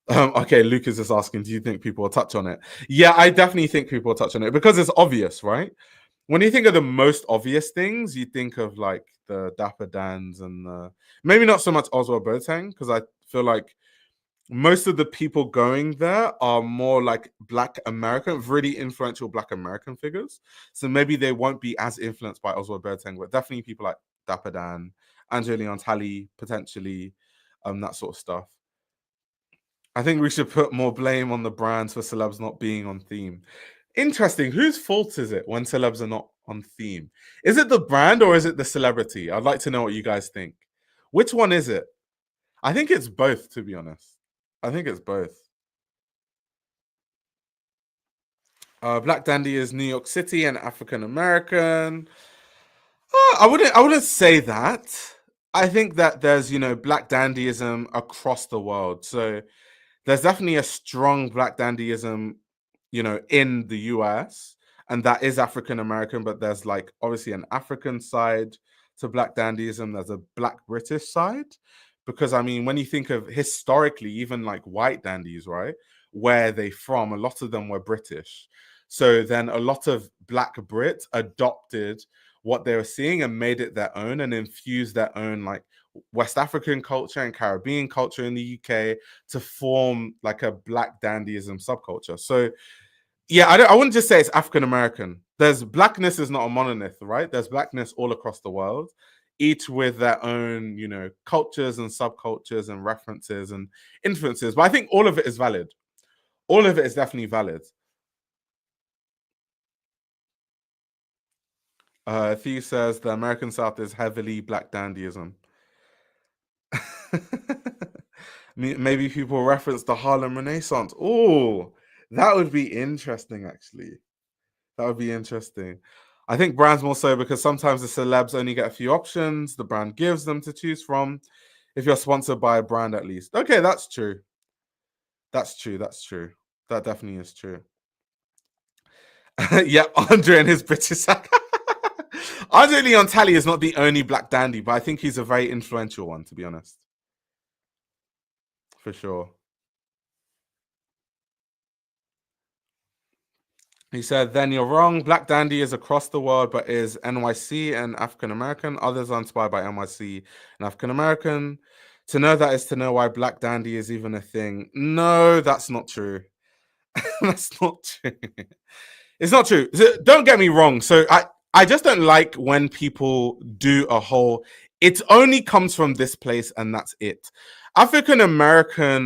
Okay, Lucas is asking, do you think people will touch on it? Yeah, I definitely think people will touch on it because it's obvious, right? When you think of the most obvious things, you think of like the Dapper Dans and maybe not so much Oswald Boateng, because I feel like most of the people going there are more like Black American, really influential Black American figures. So maybe they won't be as influenced by Oswald Boateng, but definitely people like Dapper Dan, Angelo Leon Talley, potentially, that sort of stuff. I think we should put more blame on the brands for celebs not being on theme. Interesting. Whose fault is it when celebs are not on theme? Is it the brand or is it the celebrity? I'd like to know what you guys think. Which one is it? I think it's both, to be honest. I think it's both. Black Dandy is New York City and African American. I wouldn't say that. I think that there's Black Dandyism across the world. So there's definitely a strong Black Dandyism, in the US, and that is African American, but there's like obviously an African side to Black Dandyism. There's a Black British side, because when you think of historically, even like white dandies, right, where they from, a lot of them were British. So then a lot of Black Brits adopted what they were seeing and made it their own and infused their own like West African culture and Caribbean culture in the UK to form like a Black dandyism subculture. So yeah, I wouldn't just say it's African American. There's blackness is not a monolith, right? There's blackness all across the world, each with their own, cultures and subcultures and references and influences. But I think all of it is valid. All of it is definitely valid. Theo says the American South is heavily Black dandyism. Maybe people reference the Harlem Renaissance. Oh, that would be interesting, actually. That would be interesting. I think brands more so because sometimes the celebs only get a few options the brand gives them to choose from. If you're sponsored by a brand, at least. Okay, that's true. That's true. That's true. That definitely is true. Yeah, Andre and his British. Andre Leon Talley is not the only Black dandy, but I think he's a very influential one, to be honest. For sure. He said, then you're wrong. Black Dandy is across the world, but is NYC and African American. Others are inspired by NYC and African American. To know that is to know why Black Dandy is even a thing. No, that's not true. That's not true. It's not true. Don't get me wrong. So I just don't like when people do a whole, it only comes from this place and that's it. African American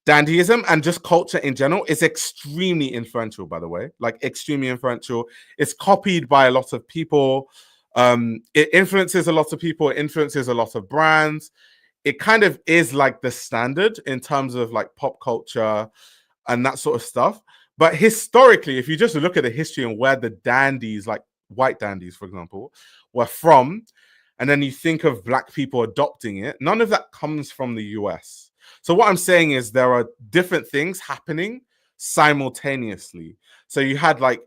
dandyism and just culture in general is extremely influential, by the way, like extremely influential. It's copied by a lot of people. It influences a lot of people. It influences a lot of brands. It kind of is like the standard in terms of like pop culture and that sort of stuff. But historically, if you just look at the history and where the dandies, like white dandies, for example, were from, and then you think of Black people adopting it, none of that comes from the US. So what I'm saying is there are different things happening simultaneously. So you had like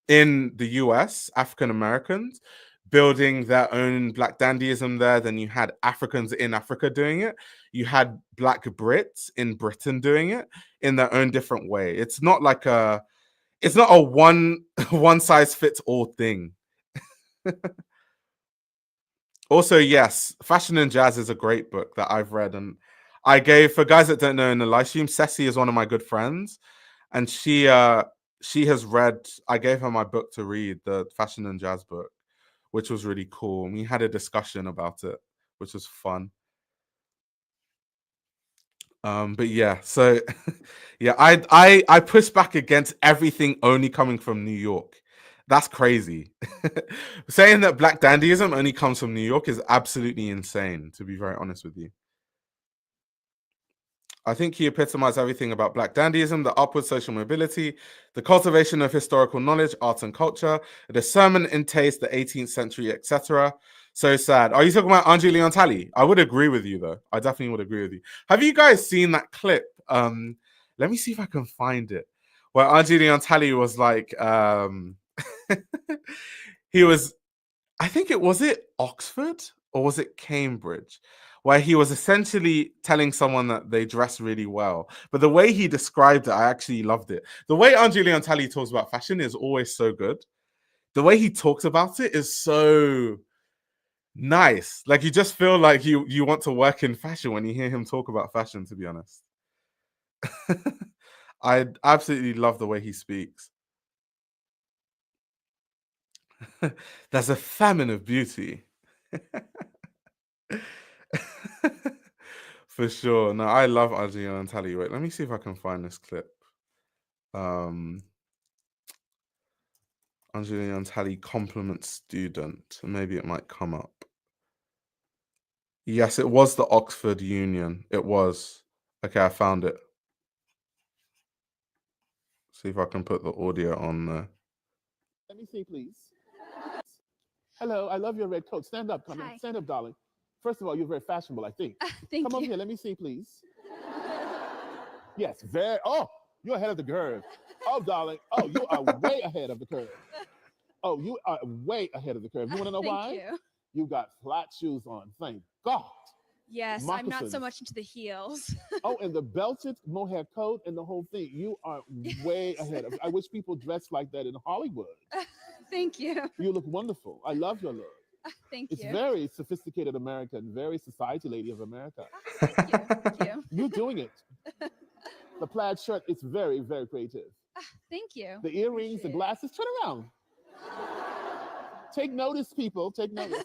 in the US, African Americans building their own Black dandyism there. Then you had Africans in Africa doing it. You had Black Brits in Britain doing it in their own different way. It's not like it's not a one size fits all thing. Also, yes, Fashion and Jazz is a great book that I've read, and I gave, for guys that don't know in the live stream, Ceci is one of my good friends, and she has read. I gave her my book to read, the Fashion and Jazz book, which was really cool. And we had a discussion about it, which was fun. But yeah, so yeah, I push back against everything only coming from New York. That's crazy. Saying that Black dandyism only comes from New York is absolutely insane, to be very honest with you. I think he epitomized everything about Black dandyism, the upward social mobility, the cultivation of historical knowledge, arts and culture, a discernment in taste, the 18th century, etc. So sad. Are you talking about Angie Leon Talley? I would agree with you, though. I definitely would agree with you. Have you guys seen that clip? Let me see if I can find it. Where Angie Leon Talley was like, he was, I think it Oxford or was it Cambridge, where he was essentially telling someone that they dress really well. But the way he described it, I actually loved it. The way Angie Leon Talley talks about fashion is always so good. The way he talks about it is so nice. Like you just feel like you want to work in fashion when you hear him talk about fashion, to be honest. I absolutely love the way he speaks. There's a famine of beauty. For sure. No, I love Adrian and Tally. Wait, let me see if I can find this clip. Angelina Tally compliment student. Maybe it might come up. Yes, it was the Oxford Union. It was. Okay, I found it. See if I can put the audio on there. Let me see, please. Hello, I love your red coat. Stand up, come Hi. in. Stand up, darling. First of all, you're very fashionable, I think. Thank Come over you. here, let me see, please. Yes, very. Oh, you're ahead of the curve. Oh, darling. Oh, you are way ahead of the curve. Oh, you are way ahead of the curve. You want to know why? Thank you. You got flat shoes on. Thank God. Yes, I'm not so Moccasins. much into the heels. Oh, and the belted mohair coat and the whole thing. You are way ahead of. I wish people dressed like that in Hollywood. Thank you. You look wonderful. I love your look. Thank It's you. very sophisticated American, very society lady of America. Thank you. Thank you. You're doing it. The plaid shirt is very, very creative. Thank you. The earrings, the Appreciate it. glasses, turn around. Take notice, people. Take notice.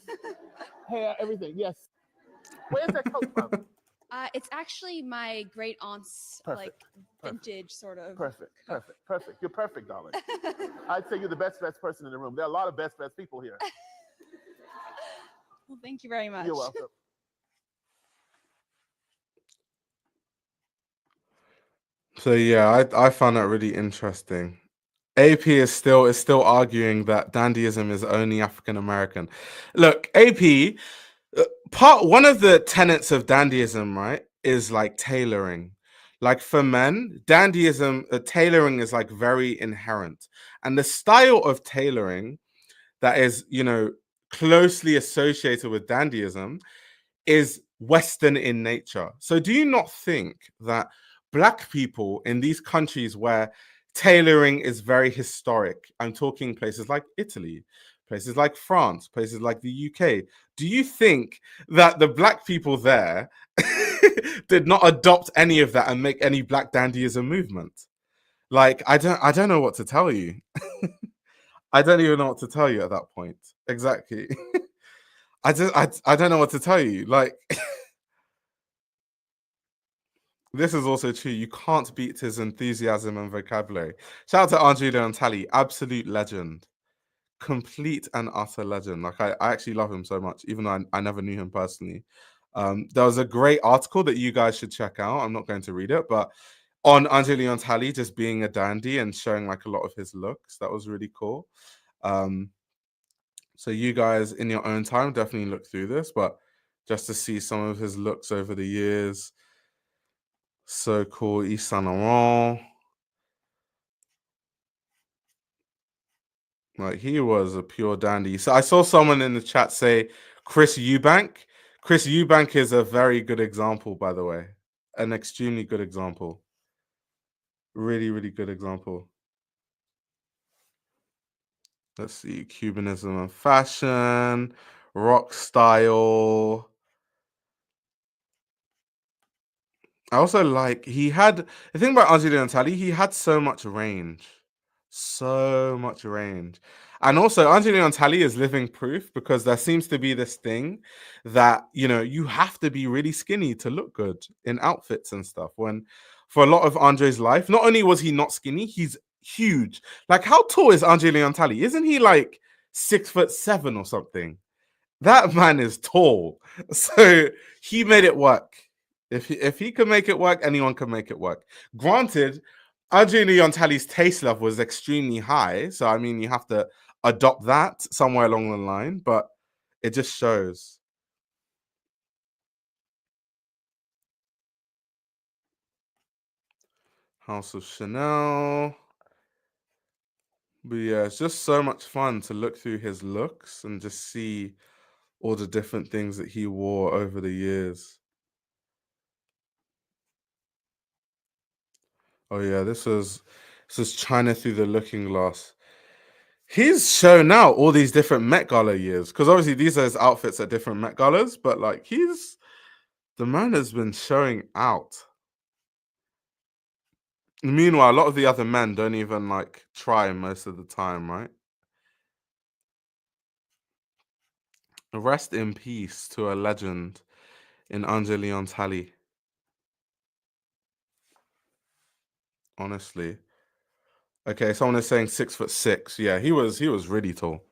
Hair, everything. Yes. Where's that coat from? It's actually my great aunt's Perfect. vintage sort of. Perfect. Perfect. Perfect. You're perfect, darling. I'd say you're the best dressed person in the room. There are a lot of best dressed people here. Well, thank you very much. You're welcome. So yeah, I found that really interesting. AP is still arguing that dandyism is only African American. Look, AP, one of the tenets of dandyism, right, is like tailoring. Like for men, dandyism, tailoring is like very inherent, and the style of tailoring that is, closely associated with dandyism is Western in nature. So, do you not think that Black people in these countries where tailoring is very historic, I'm talking places like Italy, places like France, places like the UK, do you think that the Black people there did not adopt any of that and make any Black dandyism movement? Like, I don't know what to tell you. I don't even know what to tell you at that point. Exactly. I don't know what to tell you. Like, this is also true. You can't beat his enthusiasm and vocabulary. Shout out to Angela and Tally, absolute legend, complete and utter legend. Like I actually love him so much, even though I never knew him personally. There was a great article that you guys should check out. I'm not going to read it, but on Angela and Tally just being a dandy and showing like a lot of his looks, that was really cool. So you guys in your own time definitely look through this, but just to see some of his looks over the years. So cool. Yves Saint Laurent. Like he was a pure dandy. So I saw someone in the chat say Chris Eubank. Chris Eubank is a very good example, by the way. An extremely good example. Really, really good example. Let's see. Cubanism and fashion, rock style. I also like the thing about Angelino Talley, he had so much range. So much range. And also Angelino Talley is living proof because there seems to be this thing that, you have to be really skinny to look good in outfits and stuff. When for a lot of Andre's life, not only was he not skinny, he's huge. Like how tall is Angelino Talley? Isn't he like 6'7" or something? That man is tall. So he made it work. If he can make it work, anyone can make it work. Granted, Angelina Yontali's taste level was extremely high. So I mean you have to adopt that somewhere along the line, but it just shows. House of Chanel. But yeah, it's just so much fun to look through his looks and just see all the different things that he wore over the years. Oh yeah, this is China through the looking glass. He's shown out all these different Met Gala years because obviously these are his outfits at different Met Galas, but like the man has been showing out. Meanwhile, a lot of the other men don't even like try most of the time, right? Rest in peace to a legend in Angelina Talley. Honestly. Okay, someone is saying 6'6". Yeah, he was really tall.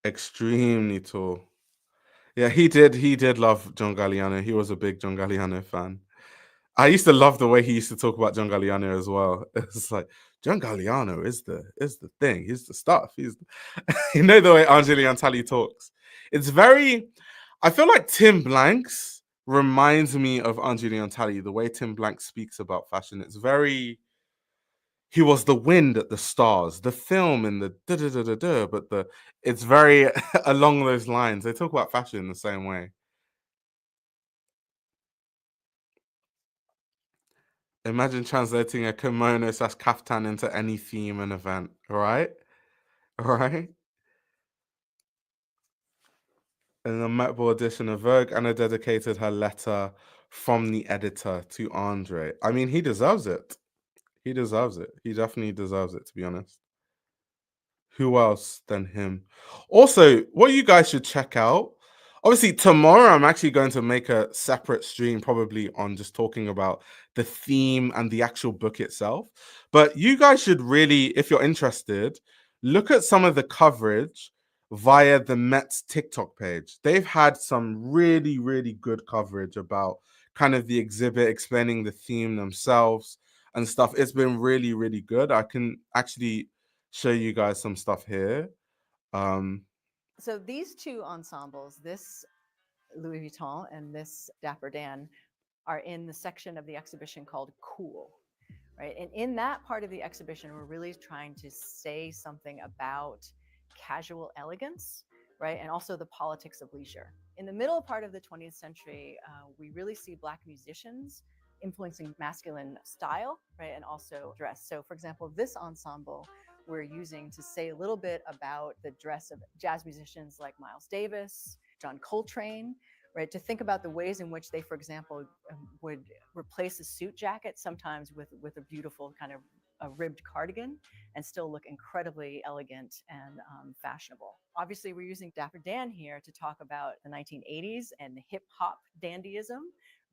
Extremely tall. Yeah, he did love John Galliano. He was a big John Galliano fan. I used to love the way he used to talk about John Galliano as well. It's like John Galliano is the thing. He's the stuff. The way Angelina Talley talks. It's very. I feel like Tim Blanks reminds me of Angelina Talley. The way Tim Blanks speaks about fashion. It's very. He was the wind at the stars, the film and the da da da da da. But it's very along those lines. They talk about fashion in the same way. Imagine translating a kimono / kaftan into any theme and event, right? Right? In the Met Ball edition of Vogue, Anna dedicated her letter from the editor to Andre. I mean, he deserves it. He deserves it. He definitely deserves it, to be honest. Who else than him? Also, what you guys should check out. Obviously, tomorrow I'm actually going to make a separate stream, probably on just talking about the theme and the actual book itself. But you guys should really, if you're interested, look at some of the coverage via the Met's TikTok page. They've had some really, really good coverage about kind of the exhibit, explaining the theme themselves and stuff. It's been really, really good. I can actually show you guys some stuff here. So these two ensembles, this Louis Vuitton and this Dapper Dan, are in the section of the exhibition called Cool, right? And in that part of the exhibition, we're really trying to say something about casual elegance, right? And also the politics of leisure. In the middle part of the 20th century, we really see Black musicians influencing masculine style, right? And also dress. So for example, this ensemble we're using to say a little bit about the dress of jazz musicians like Miles Davis, John Coltrane, right? To think about the ways in which they, for example, would replace a suit jacket sometimes with a beautiful kind of a ribbed cardigan and still look incredibly elegant and fashionable. Obviously, we're using Dapper Dan here to talk about the 1980s and the hip hop dandyism.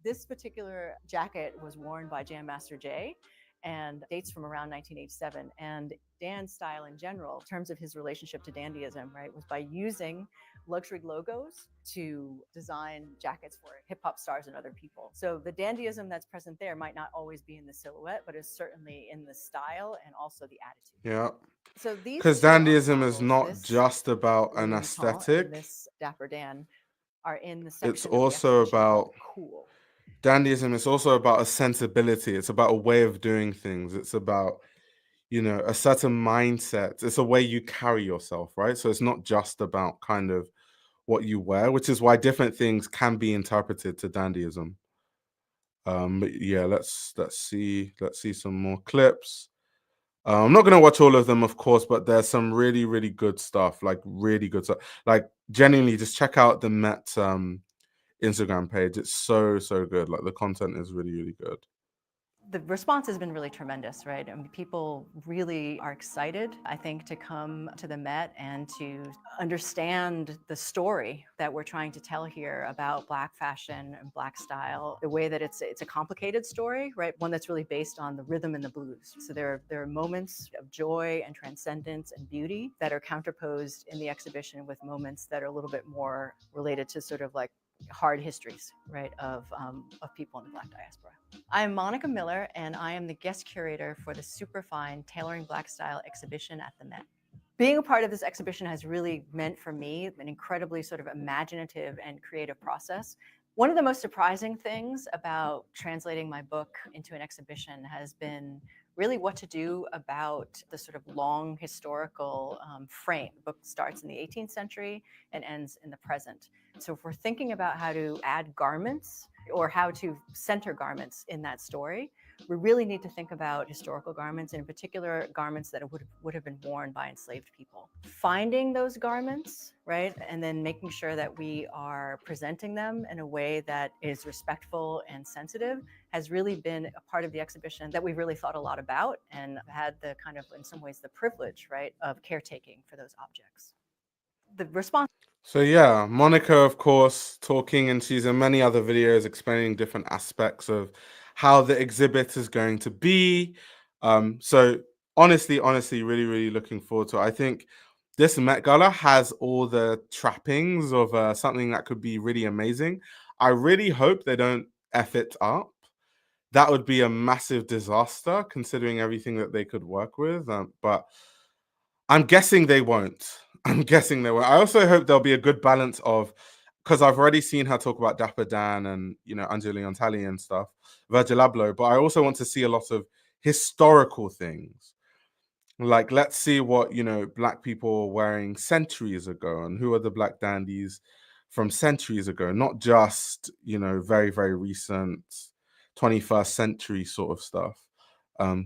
This particular jacket was worn by Jam Master Jay and dates from around 1987. And Dan's style in general, in terms of his relationship to dandyism, right, was by using luxury logos to design jackets for hip hop stars and other people. So the dandyism that's present there might not always be in the silhouette, but is certainly in the style and also the attitude. Yeah. So these because dandyism is not just about an Louis Vuitton aesthetic. and this Dapper Dan are in the It's section also of the exhibition about called Cool. dandyism is also about a sensibility. It's about a way of doing things. It's about, a certain mindset. It's a way you carry yourself, right? So it's not just about kind of what you wear, which is why different things can be interpreted to dandyism. But yeah, let's see some more clips. I'm not gonna watch all of them, of course, but there's some really, really good stuff, like really good stuff. Like genuinely, just check out the Met Instagram page. It's so good. Like the content is really, really good. The response has been really tremendous, right? I mean, people really are excited, I think, to come to the Met and to understand the story that we're trying to tell here about Black fashion and Black style, the way that it's a complicated story, right? One that's really based on the rhythm and the blues. So there are moments of joy and transcendence and beauty that are counterposed in the exhibition with moments that are a little bit more related to sort of like hard histories, right, of people in the Black diaspora. I'm Monica Miller, and I am the guest curator for the Superfine Tailoring Black Style exhibition at the Met. Being a part of this exhibition has really meant for me an incredibly sort of imaginative and creative process. One of the most surprising things about translating my book into an exhibition has been really what to do about the sort of long historical frame. The book starts in the 18th century and ends in the present. So if we're thinking about how to add garments or how to center garments in that story, we really need to think about historical garments, and in particular garments that would have been worn by enslaved people. Finding those garments, right, and then making sure that we are presenting them in a way that is respectful and sensitive has really been a part of the exhibition that we've really thought a lot about and had the kind of, in some ways, the privilege, right, of caretaking for those objects. The response. So yeah, Monica, of course, talking, and she's in many other videos explaining different aspects of how the exhibit is going to be. So honestly, really, really looking forward to it. I think this Met Gala has all the trappings of something that could be really amazing. I really hope they don't F it up. That would be a massive disaster considering everything that they could work with. But I'm guessing they won't. I'm guessing they won't. I also hope there'll be a good balance of, because I've already seen her talk about Dapper Dan and Angelina Talley and stuff, Virgil Abloh, but I also want to see a lot of historical things. Like, let's see what Black people were wearing centuries ago, and who are the Black dandies from centuries ago, not just very, very recent 21st century sort of stuff.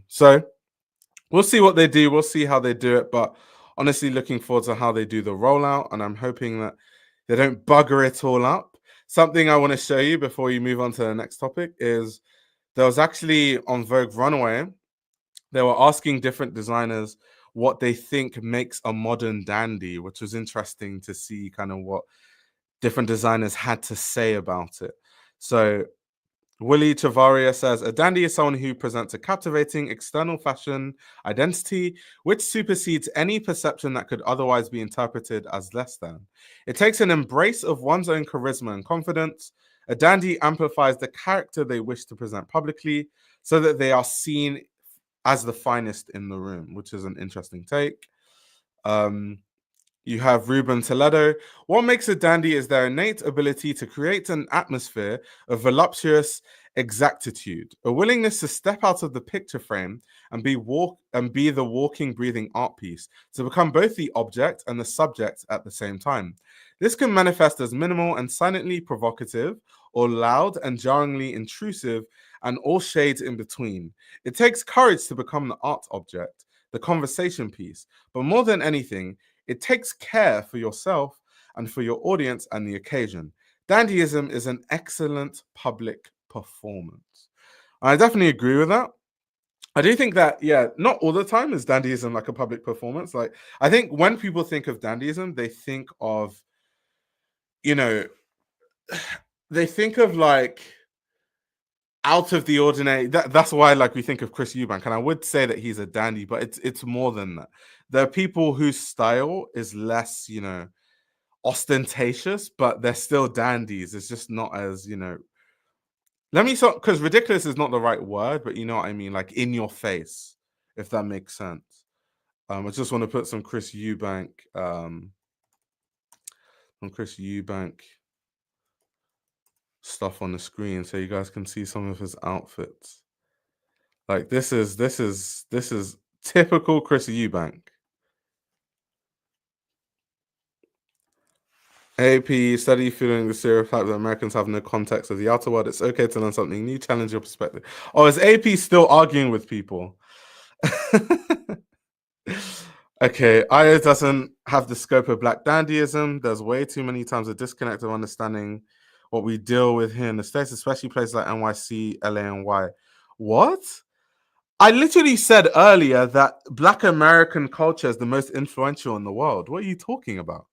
So we'll see what they do. We'll see how they do it. But honestly, looking forward to how they do the rollout. And I'm hoping that they don't bugger it all up. Something I want to show you before you move on to the next topic is there was actually on Vogue Runway, they were asking different designers what they think makes a modern dandy, which was interesting to see kind of what different designers had to say about it. So Willie Chavaria says, a dandy is someone who presents a captivating external fashion identity which supersedes any perception that could otherwise be interpreted as less than. It takes an embrace of one's own charisma and confidence. A dandy amplifies the character they wish to present publicly so that they are seen as the finest in the room, which is an interesting take. You have Ruben Toledo. What makes a dandy is their innate ability to create an atmosphere of voluptuous exactitude, a willingness to step out of the picture frame and be the walking, breathing art piece, to become both the object and the subject at the same time. This can manifest as minimal and silently provocative, or loud and jarringly intrusive, and all shades in between. It takes courage to become the art object, the conversation piece, but more than anything, it takes care for yourself and for your audience and the occasion. Dandyism is an excellent public performance. I definitely agree with that. I do think that, yeah, not all the time is dandyism like a public performance. Like, I think when people think of dandyism, they think of, they think of like out of the ordinary. That's why like we think of Chris Eubank, and I would say that he's a dandy, but it's more than that. There are people whose style is less, ostentatious, but they're still dandies. It's just not as, let me stop, because ridiculous is not the right word, but you know what I mean, like in your face, if that makes sense. I just want to put some Chris Eubank stuff on the screen so you guys can see some of his outfits. Like this is Typical Chrissy Eubank. AP study feeling the stereotype that Americans have no context of the outer world. It's okay to learn something new, challenge your perspective. Oh, is AP still arguing with people? Okay, IO doesn't have the scope of black dandyism. There's way too many times a disconnect of understanding what we deal with here in the States, especially places like NYC, LA, and Y. What? I literally said earlier that Black American culture is the most influential in the world. What are you talking about?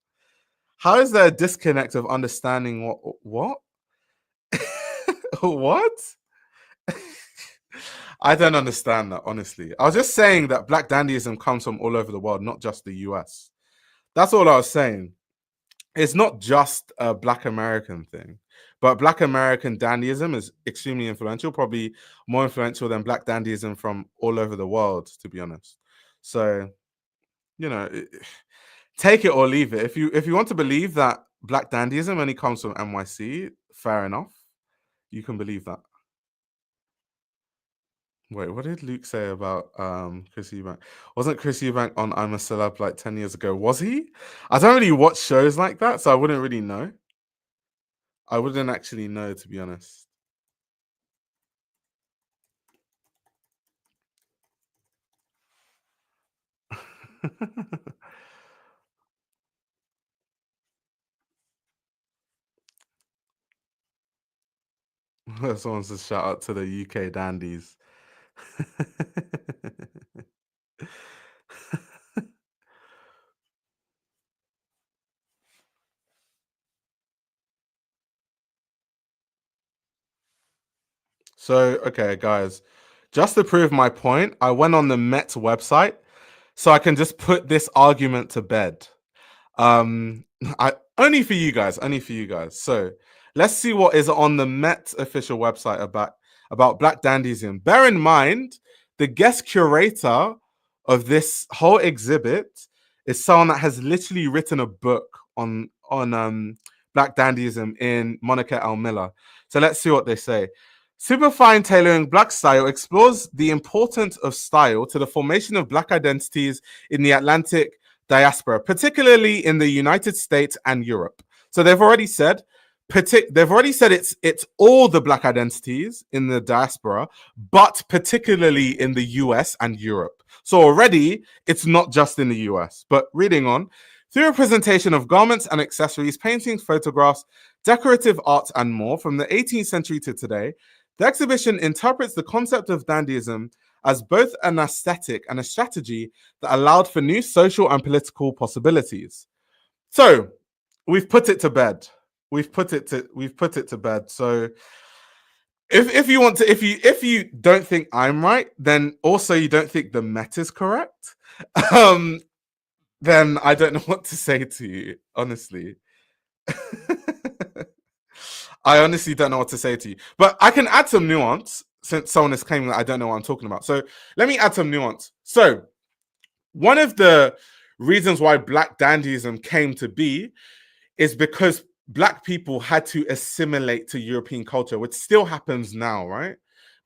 How is there a disconnect of understanding what? What? I don't understand that, honestly. I was just saying that Black dandyism comes from all over the world, not just the US. That's all I was saying. It's not just a Black American thing, but Black American dandyism is extremely influential, probably more influential than Black dandyism from all over the world, to be honest. So, you know, take it or leave it. If you want to believe that Black dandyism only comes from NYC, fair enough. You can believe that. Wait, what did Luke say about Chris Eubank? Wasn't Chris Eubank on I'm a Celeb like 10 years ago? Was he? I don't really watch shows like that, so I wouldn't really know. I wouldn't actually know, to be honest. Someone says shout out to the UK dandies. So, okay, guys, just to prove my point, I went on the Met website so I can just put this argument to bed. I only for you guys. So let's see what is on the Met official website about Black dandyism. Bear in mind, the guest curator of this whole exhibit is someone that has literally written a book on Black dandyism in Monica L. Miller. So let's see what they say. Superfine Tailoring Black Style explores the importance of style to the formation of Black identities in the Atlantic diaspora, particularly in the United States and Europe. So they've already said it's all the Black identities in the diaspora, but particularly in the US and Europe. So already it's not just in the US. But reading on, through a presentation of garments and accessories, paintings, photographs, decorative art, and more from the 18th century to today, the exhibition interprets the concept of dandyism as both an aesthetic and a strategy that allowed for new social and political possibilities. So we've put it to bed. We've put it to bed. So if you don't think I'm right, then also you don't think the Met is correct, then I don't know what to say to you, honestly. I honestly don't know what to say to you, but I can add some nuance since someone is claiming that I don't know what I'm talking about. So let me add some nuance. So one of the reasons why Black dandyism came to be is because Black people had to assimilate to European culture, which still happens now, right?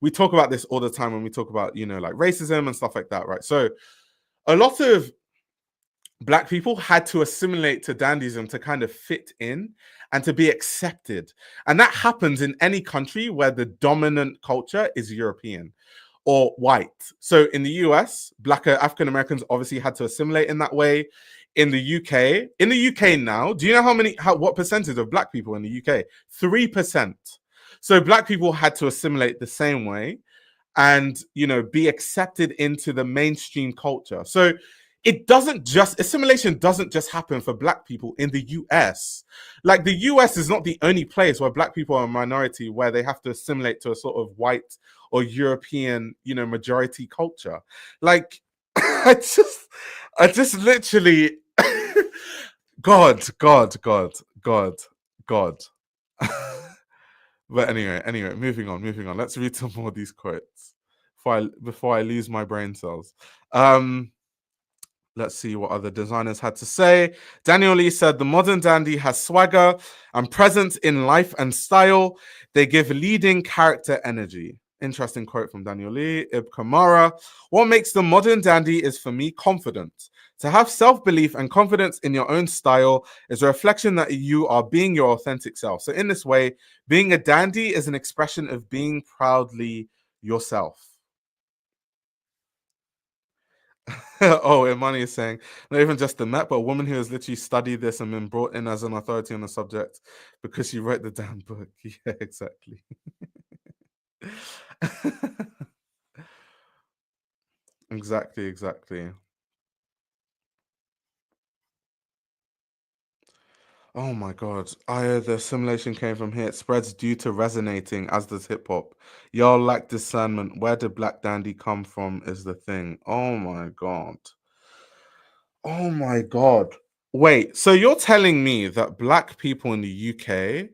We talk about this all the time when we talk about, like racism and stuff like that, right? So a lot of Black people had to assimilate to dandyism to kind of fit in and to be accepted. And that happens in any country where the dominant culture is European or white. So in the US, Black African Americans obviously had to assimilate in that way. In the UK now, do you know what percentage of Black people in the UK? 3%. So Black people had to assimilate the same way and, be accepted into the mainstream culture. So assimilation doesn't just happen for Black people in the US. Like the US is not the only place where Black people are a minority where they have to assimilate to a sort of white or European, majority culture. Like I just literally God. But anyway, moving on. Let's read some more of these quotes before I lose my brain cells. Let's see what other designers had to say. Daniel Lee said, the modern dandy has swagger and presence in life and style. They give leading character energy. Interesting quote from Daniel Lee. Ib Kamara. What makes the modern dandy is, for me, confidence. To have self-belief and confidence in your own style is a reflection that you are being your authentic self. So in this way, being a dandy is an expression of being proudly yourself. Oh, Imani is saying, not even just the Met, but a woman who has literally studied this and been brought in as an authority on the subject because she wrote the damn book. Yeah, exactly. Exactly. Oh my god. The assimilation came from here. It spreads due to resonating, as does hip hop. Y'all lack discernment. Where did Black Dandy come from is the thing. Oh my god. Oh my god. Wait, so you're telling me that black people in the UK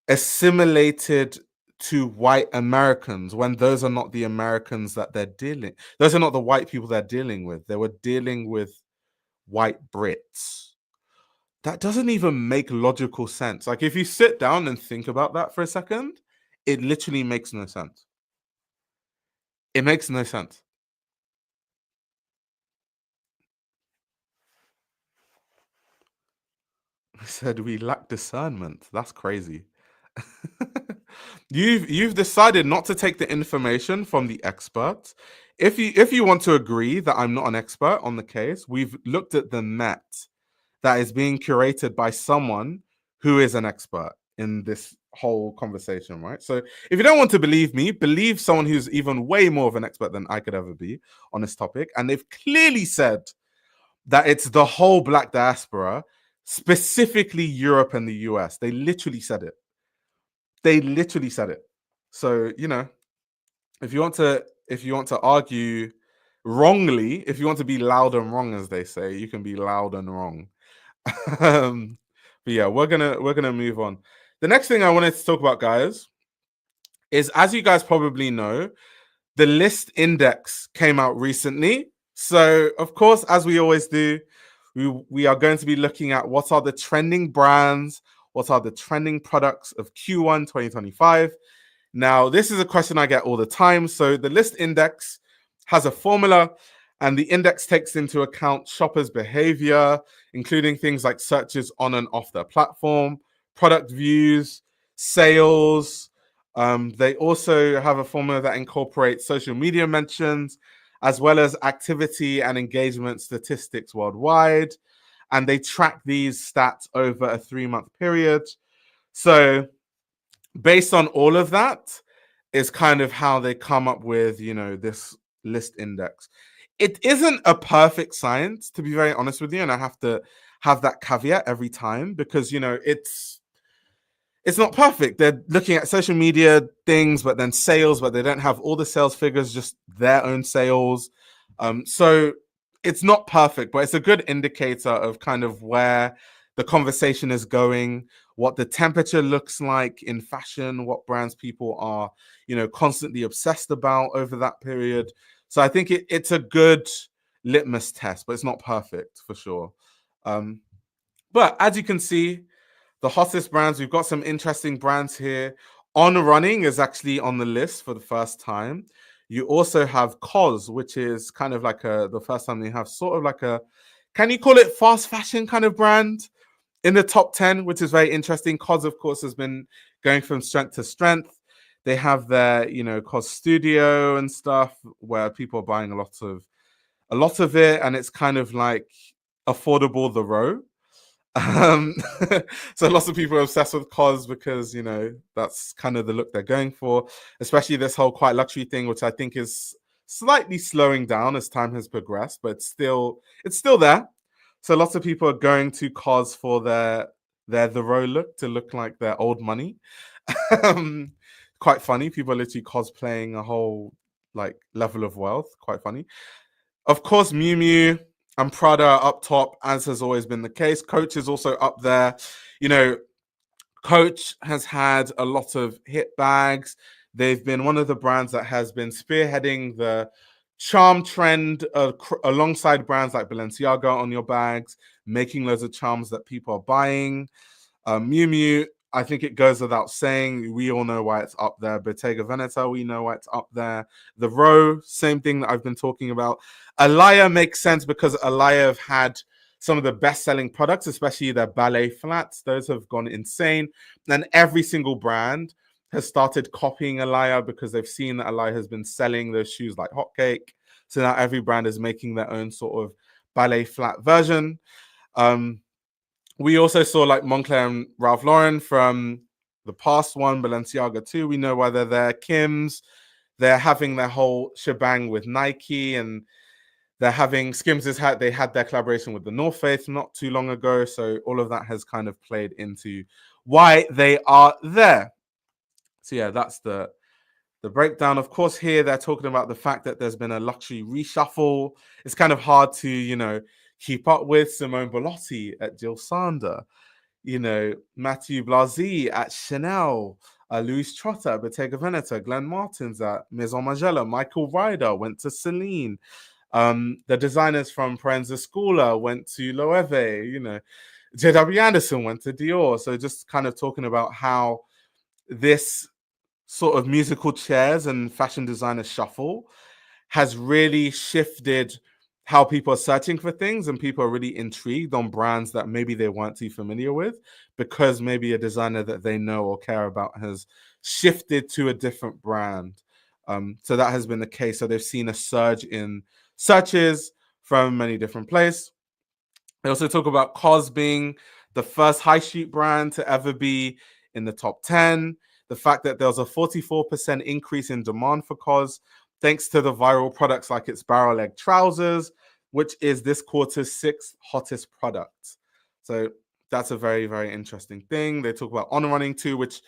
assimilated to white Americans when those are not the Americans that those are not the white people they're dealing with. They were dealing with white Brits. That doesn't even make logical sense. Like, if you sit down and think about that for a second, it literally makes no sense. It makes no sense. I said we lack discernment. That's crazy. You've decided not to take the information from the experts. If you want to agree that I'm not an expert on the case, we've looked at the Met that is being curated by someone who is an expert in this whole conversation, right? So if you don't want to believe me, believe someone who's even way more of an expert than I could ever be on this topic. And they've clearly said that it's the whole black diaspora, specifically Europe and the US. They literally said it. So, if you want to argue wrongly, if you want to be loud and wrong, as they say, you can be loud and wrong. But yeah, we're gonna move on. The next thing I wanted to talk about, guys, is, as you guys probably know, the Lyst Index came out recently. So, of course, as we always do, we are going to be looking at what are the trending brands, what are the trending products of Q1 2025. Now, this is a question I get all the time. So the Lyst Index has a formula, and the index takes into account shoppers' behavior, including things like searches on and off their platform, product views, sales. They also have a formula that incorporates social media mentions, as well as activity and engagement statistics worldwide. And they track these stats over a 3-month period. So based on all of that is kind of how they come up with, this Lyst Index. It isn't a perfect science, to be very honest with you. And I have to have that caveat every time because, it's not perfect. They're looking at social media things, but then sales, but they don't have all the sales figures, just their own sales. So it's not perfect, but it's a good indicator of kind of where the conversation is going, what the temperature looks like in fashion, what brands people are, constantly obsessed about over that period. So I think it's a good litmus test, but it's not perfect for sure. But as you can see, the hottest brands, we've got some interesting brands here. On Running is actually on the list for the first time. You also have COS, which is kind of like the first time they have sort of like can you call it fast fashion kind of brand in the top 10, which is very interesting. COS, of course, has been going from strength to strength. They have their, COS Studio and stuff where people are buying a lot of it, and it's kind of like affordable the row. So lots of people are obsessed with COS because that's kind of the look they're going for, especially this whole quiet luxury thing, which I think is slightly slowing down as time has progressed, but it's still there. So lots of people are going to COS for their the row look, to look like their old money. Quite funny. People are literally cosplaying a whole like level of wealth. Quite funny. Of course, Miu Miu and Prada are up top, as has always been the case. Coach is also up there. Coach has had a lot of hit bags. They've been one of the brands that has been spearheading the charm trend alongside brands like Balenciaga on your bags, making loads of charms that people are buying. Miu Miu I think it goes without saying. We all know why it's up there. Bottega Veneta, we know why it's up there. The Row, same thing that I've been talking about. Alaya makes sense because Alaya have had some of the best-selling products, especially their ballet flats. Those have gone insane. And every single brand has started copying Alaya because they've seen that Alaya has been selling those shoes like hotcake. So now every brand is making their own sort of ballet flat version. We also saw like Moncler and Ralph Lauren from the past one, Balenciaga too. We know why they're there. Kim's, they're having their whole shebang with Nike, and they're having they had their collaboration with the North Face not too long ago. So all of that has kind of played into why they are there. So yeah, that's the breakdown. Of course, here they're talking about the fact that there's been a luxury reshuffle. It's kind of hard to, keep up with. Simone Bellotti at Jill Sander, Matthew Blasi at Chanel, Louis Trotter at Bottega Veneta, Glenn Martins at Maison Margiela, Michael Ryder went to Celine. The designers from Prenza Scula went to Loewe, JW Anderson went to Dior. So just kind of talking about how this sort of musical chairs and fashion designer shuffle has really shifted how people are searching for things, and people are really intrigued on brands that maybe they weren't too familiar with because maybe a designer that they know or care about has shifted to a different brand. So that has been the case. So they've seen a surge in searches from many different places. They also talk about COS being the first high street brand to ever be in the top 10. The fact that there was a 44% increase in demand for COS thanks to the viral products like its barrel leg trousers, which is this quarter's 6th hottest product. So that's a very, very interesting thing. They talk about On Running too, which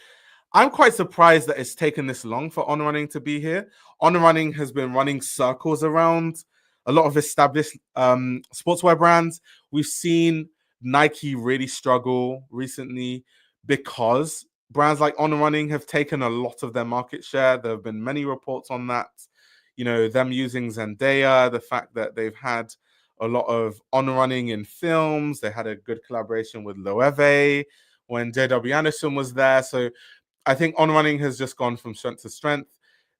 I'm quite surprised that it's taken this long for On Running to be here. On Running has been running circles around a lot of established sportswear brands. We've seen Nike really struggle recently because brands like On Running have taken a lot of their market share. There have been many reports on that. Them using Zendaya, the fact that they've had a lot of On Running in films. They had a good collaboration with Loewe when JW Anderson was there. So I think On Running has just gone from strength to strength.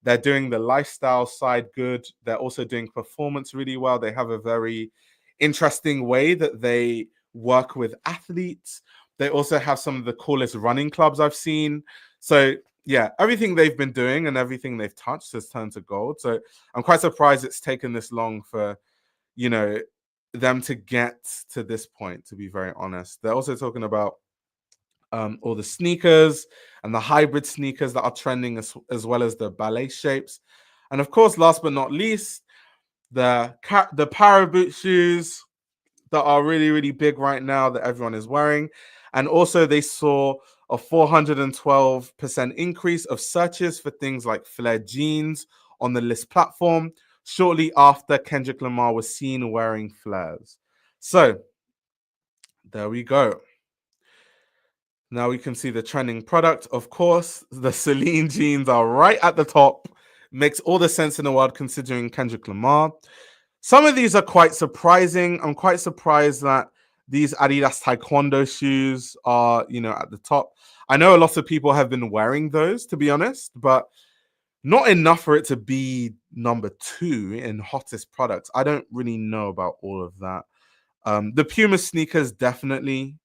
They're doing the lifestyle side good. They're also doing performance really well. They have a very interesting way that they work with athletes. They also have some of the coolest running clubs I've seen. So yeah, everything they've been doing and everything they've touched has turned to gold. So I'm quite surprised it's taken this long for, them to get to this point, to be very honest. They're also talking about all the sneakers and the hybrid sneakers that are trending, as well as the ballet shapes. And of course, last but not least, the para boot shoes that are really, really big right now that everyone is wearing. And also they saw a 412% increase of searches for things like flared jeans on the Lyst platform shortly after Kendrick Lamar was seen wearing flares. So there we go. Now we can see the trending product. Of course, the Celine jeans are right at the top. Makes all the sense in the world considering Kendrick Lamar. Some of these are quite surprising. I'm quite surprised that these Adidas Taekwondo shoes are, at the top. I know a lot of people have been wearing those, to be honest, but not enough for it to be number 2 in hottest products. I don't really know about all of that. The Puma sneakers, definitely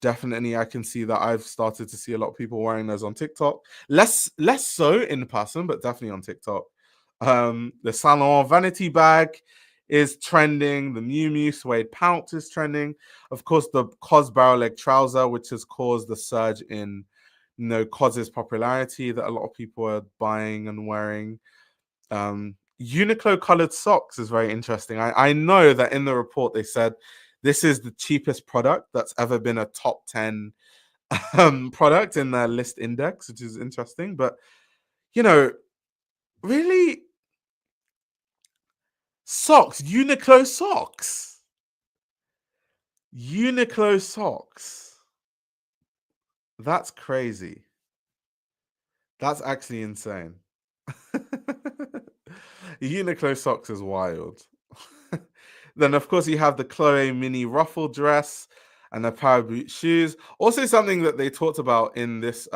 I can see that. I've started to see a lot of people wearing those on TikTok. Less so in person, but definitely on TikTok. The Salon Vanity bag is trending. The Miu Miu suede pouch is trending. Of course, the COS barrel leg trouser, which has caused the surge in COS's popularity that a lot of people are buying and wearing. Uniqlo colored socks is very interesting. I know that in the report they said this is the cheapest product that's ever been a top 10 product in their Lyst index, which is interesting. But, really, socks, Uniqlo socks. Uniqlo socks. That's crazy. That's actually insane. Uniqlo socks is wild. Then, of course, you have the Chloe mini ruffle dress. and the power boot shoes. Also, something that they talked about in this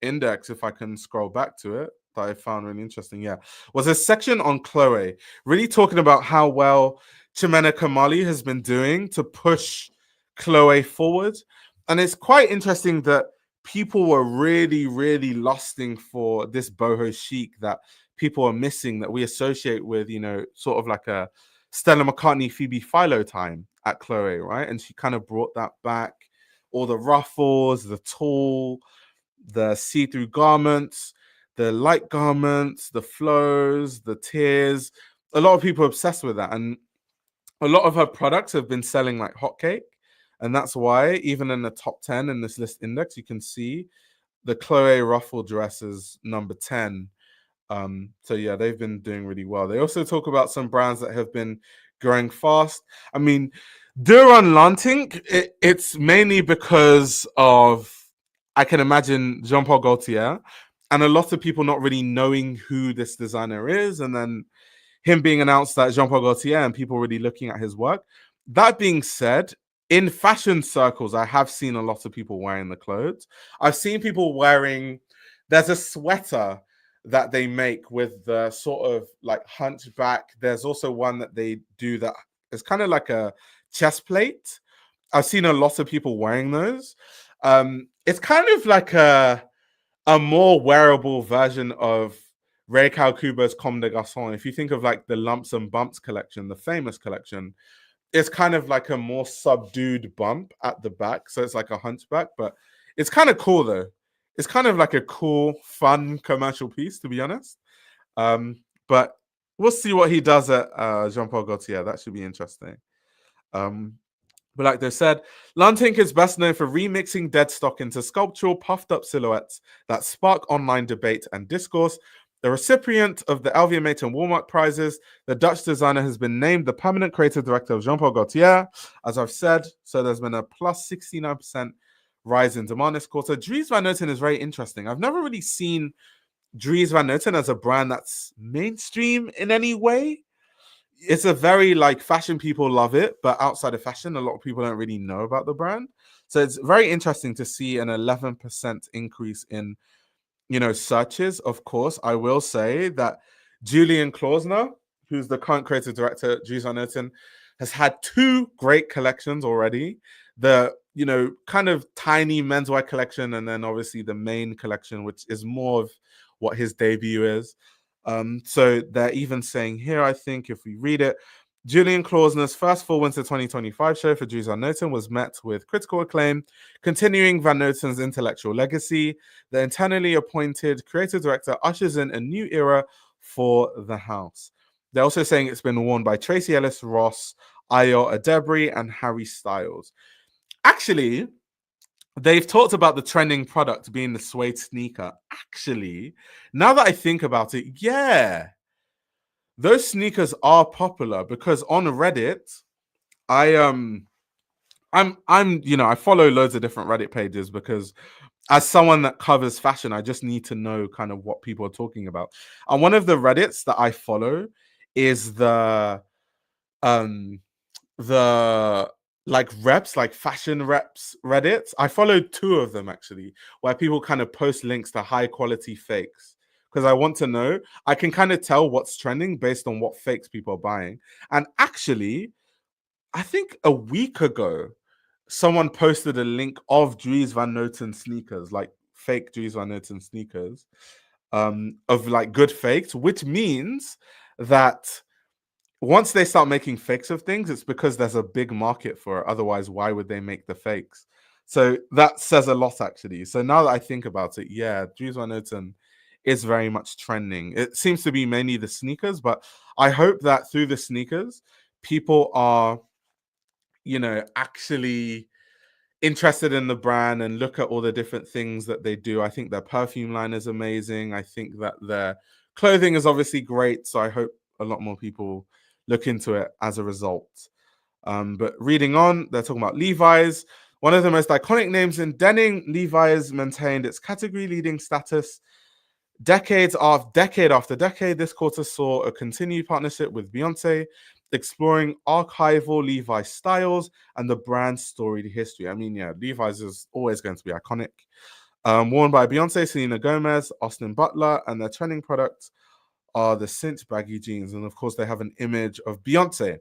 index, if I can scroll back to it, that I found really interesting, was a section on Chloe, really talking about how well Chimena Kamali has been doing to push Chloe forward. And it's quite interesting that people were really, really lusting for this boho chic that people are missing, that we associate with, sort of like a Stella McCartney, Phoebe Philo time at Chloe, right? And she kind of brought that back. All the ruffles, the tulle, the see-through garments, the light garments, the flows, the tears. A lot of people are obsessed with that. And a lot of her products have been selling like hotcake. And that's why, even in the top 10 in this list index, you can see the Chloe ruffle dress is number 10. So yeah, they've been doing really well. They also talk about some brands that have been growing fast. I mean, Duran Lanting, it's mainly because of, I can imagine, Jean-Paul Gaultier, and a lot of people not really knowing who this designer is, and then him being announced at Jean-Paul Gaultier and people really looking at his work. That being said, in fashion circles, I have seen a lot of people wearing the clothes. I've seen people wearing, there's a sweater that they make with the sort of like hunchback. There's also one that they do that is kind of like a chest plate. I've seen a lot of people wearing those. It's kind of like a more wearable version of Ray Kawakubo's Comme des Garçons. If you think of like the Lumps and Bumps collection, the famous collection, it's kind of like a more subdued bump at the back. So it's like a hunchback, but it's kind of cool though. It's kind of like a cool, fun commercial piece, to be honest. But we'll see what he does at Jean-Paul Gaultier. That should be interesting. But like they said, Lantink is best known for remixing dead stock into sculptural, puffed-up silhouettes that spark online debate and discourse. The recipient of the LVMH and Walmart prizes, the Dutch designer has been named the permanent creative director of Jean-Paul Gaultier, as I've said. So there's been a plus 69% rise in demand this quarter. Dries Van Noten is very interesting. I've never really seen Dries Van Noten as a brand that's mainstream in any way. It's a very like fashion people love it, but outside of fashion, a lot of people don't really know about the brand. So it's very interesting to see an 11% increase in, searches. Of course, I will say that Julian Klausner, who's the current creative director at Dries Van Noten, has had 2 great collections already. The, kind of tiny menswear collection, and then obviously the main collection, which is more of what his debut is. So they're even saying here, I think, if we read it, Julian Klausner's first full winter 2025 show for Dries Van Noten was met with critical acclaim, continuing Van Noten's intellectual legacy. The internally appointed creative director ushers in a new era for the house. They're also saying it's been worn by Tracy Ellis Ross, Ayo Adebri, and Harry Styles. Actually, they've talked about the trending product being the suede sneaker. Actually, now that I think about it, yeah, those sneakers are popular because on Reddit, I follow loads of different Reddit pages because as someone that covers fashion, I just need to know kind of what people are talking about. And one of the Reddits that I follow is the like reps, like fashion reps Reddits. I followed 2 of them actually, where people kind of post links to high quality fakes because I want to know. I can kind of tell what's trending based on what fakes people are buying. And actually, I think a week ago, someone posted a link of Dries Van Noten sneakers, like fake Dries Van Noten sneakers, of like good fakes, which means that once they start making fakes of things, it's because there's a big market for it. Otherwise, why would they make the fakes? So that says a lot, actually. So now that I think about it, yeah, Dries Van Noten is very much trending. It seems to be mainly the sneakers, but I hope that through the sneakers, people are, actually interested in the brand and look at all the different things that they do. I think their perfume line is amazing. I think that their clothing is obviously great. So I hope a lot more people look into it as a result. But reading on, they're talking about Levi's. One of the most iconic names in denim, Levi's maintained its category-leading status decade after decade. This quarter saw a continued partnership with Beyonce exploring archival Levi's styles and the brand's storied history. I mean, yeah, Levi's is always going to be iconic. Worn by Beyonce, Selena Gomez, Austin Butler, and their trending products are the cinch baggy jeans. And of course, they have an image of Beyonce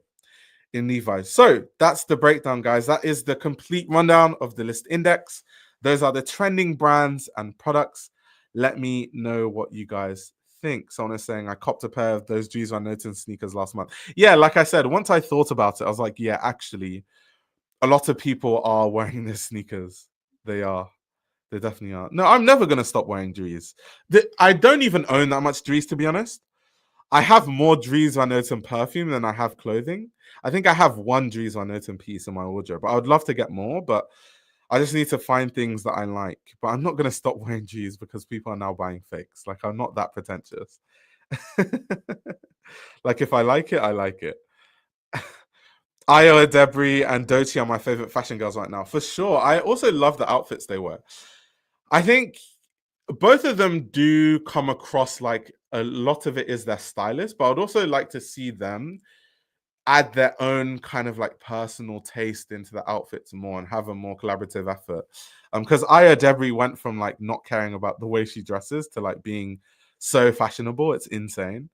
in Levi's. So that's the breakdown, guys. That is the complete rundown of the Lyst Index. Those are the trending brands and products. Let me know what you guys think. Someone is saying, I copped a pair of those Dries Van Noten sneakers last month. Yeah, like I said, once I thought about it, I was like, yeah, actually, a lot of people are wearing their sneakers. They are. They definitely are. No, I'm never going to stop wearing Dries. I don't even own that much Dries, to be honest. I have more Dries Van Noten perfume than I have clothing. I think I have one Dries Van Noten piece in my wardrobe, but I would love to get more, but I just need to find things that I like. But I'm not going to stop wearing Dries because people are now buying fakes. Like, I'm not that pretentious. Like, if I like it, I like it. Io, Debris, and Dochi are my favorite fashion girls right now, for sure. I also love the outfits they wear. I think both of them do come across like a lot of it is their stylist, but I'd also like to see them add their own kind of like personal taste into the outfits more and have a more collaborative effort. Because Aya Debris went from like not caring about the way she dresses to like being so fashionable. It's insane.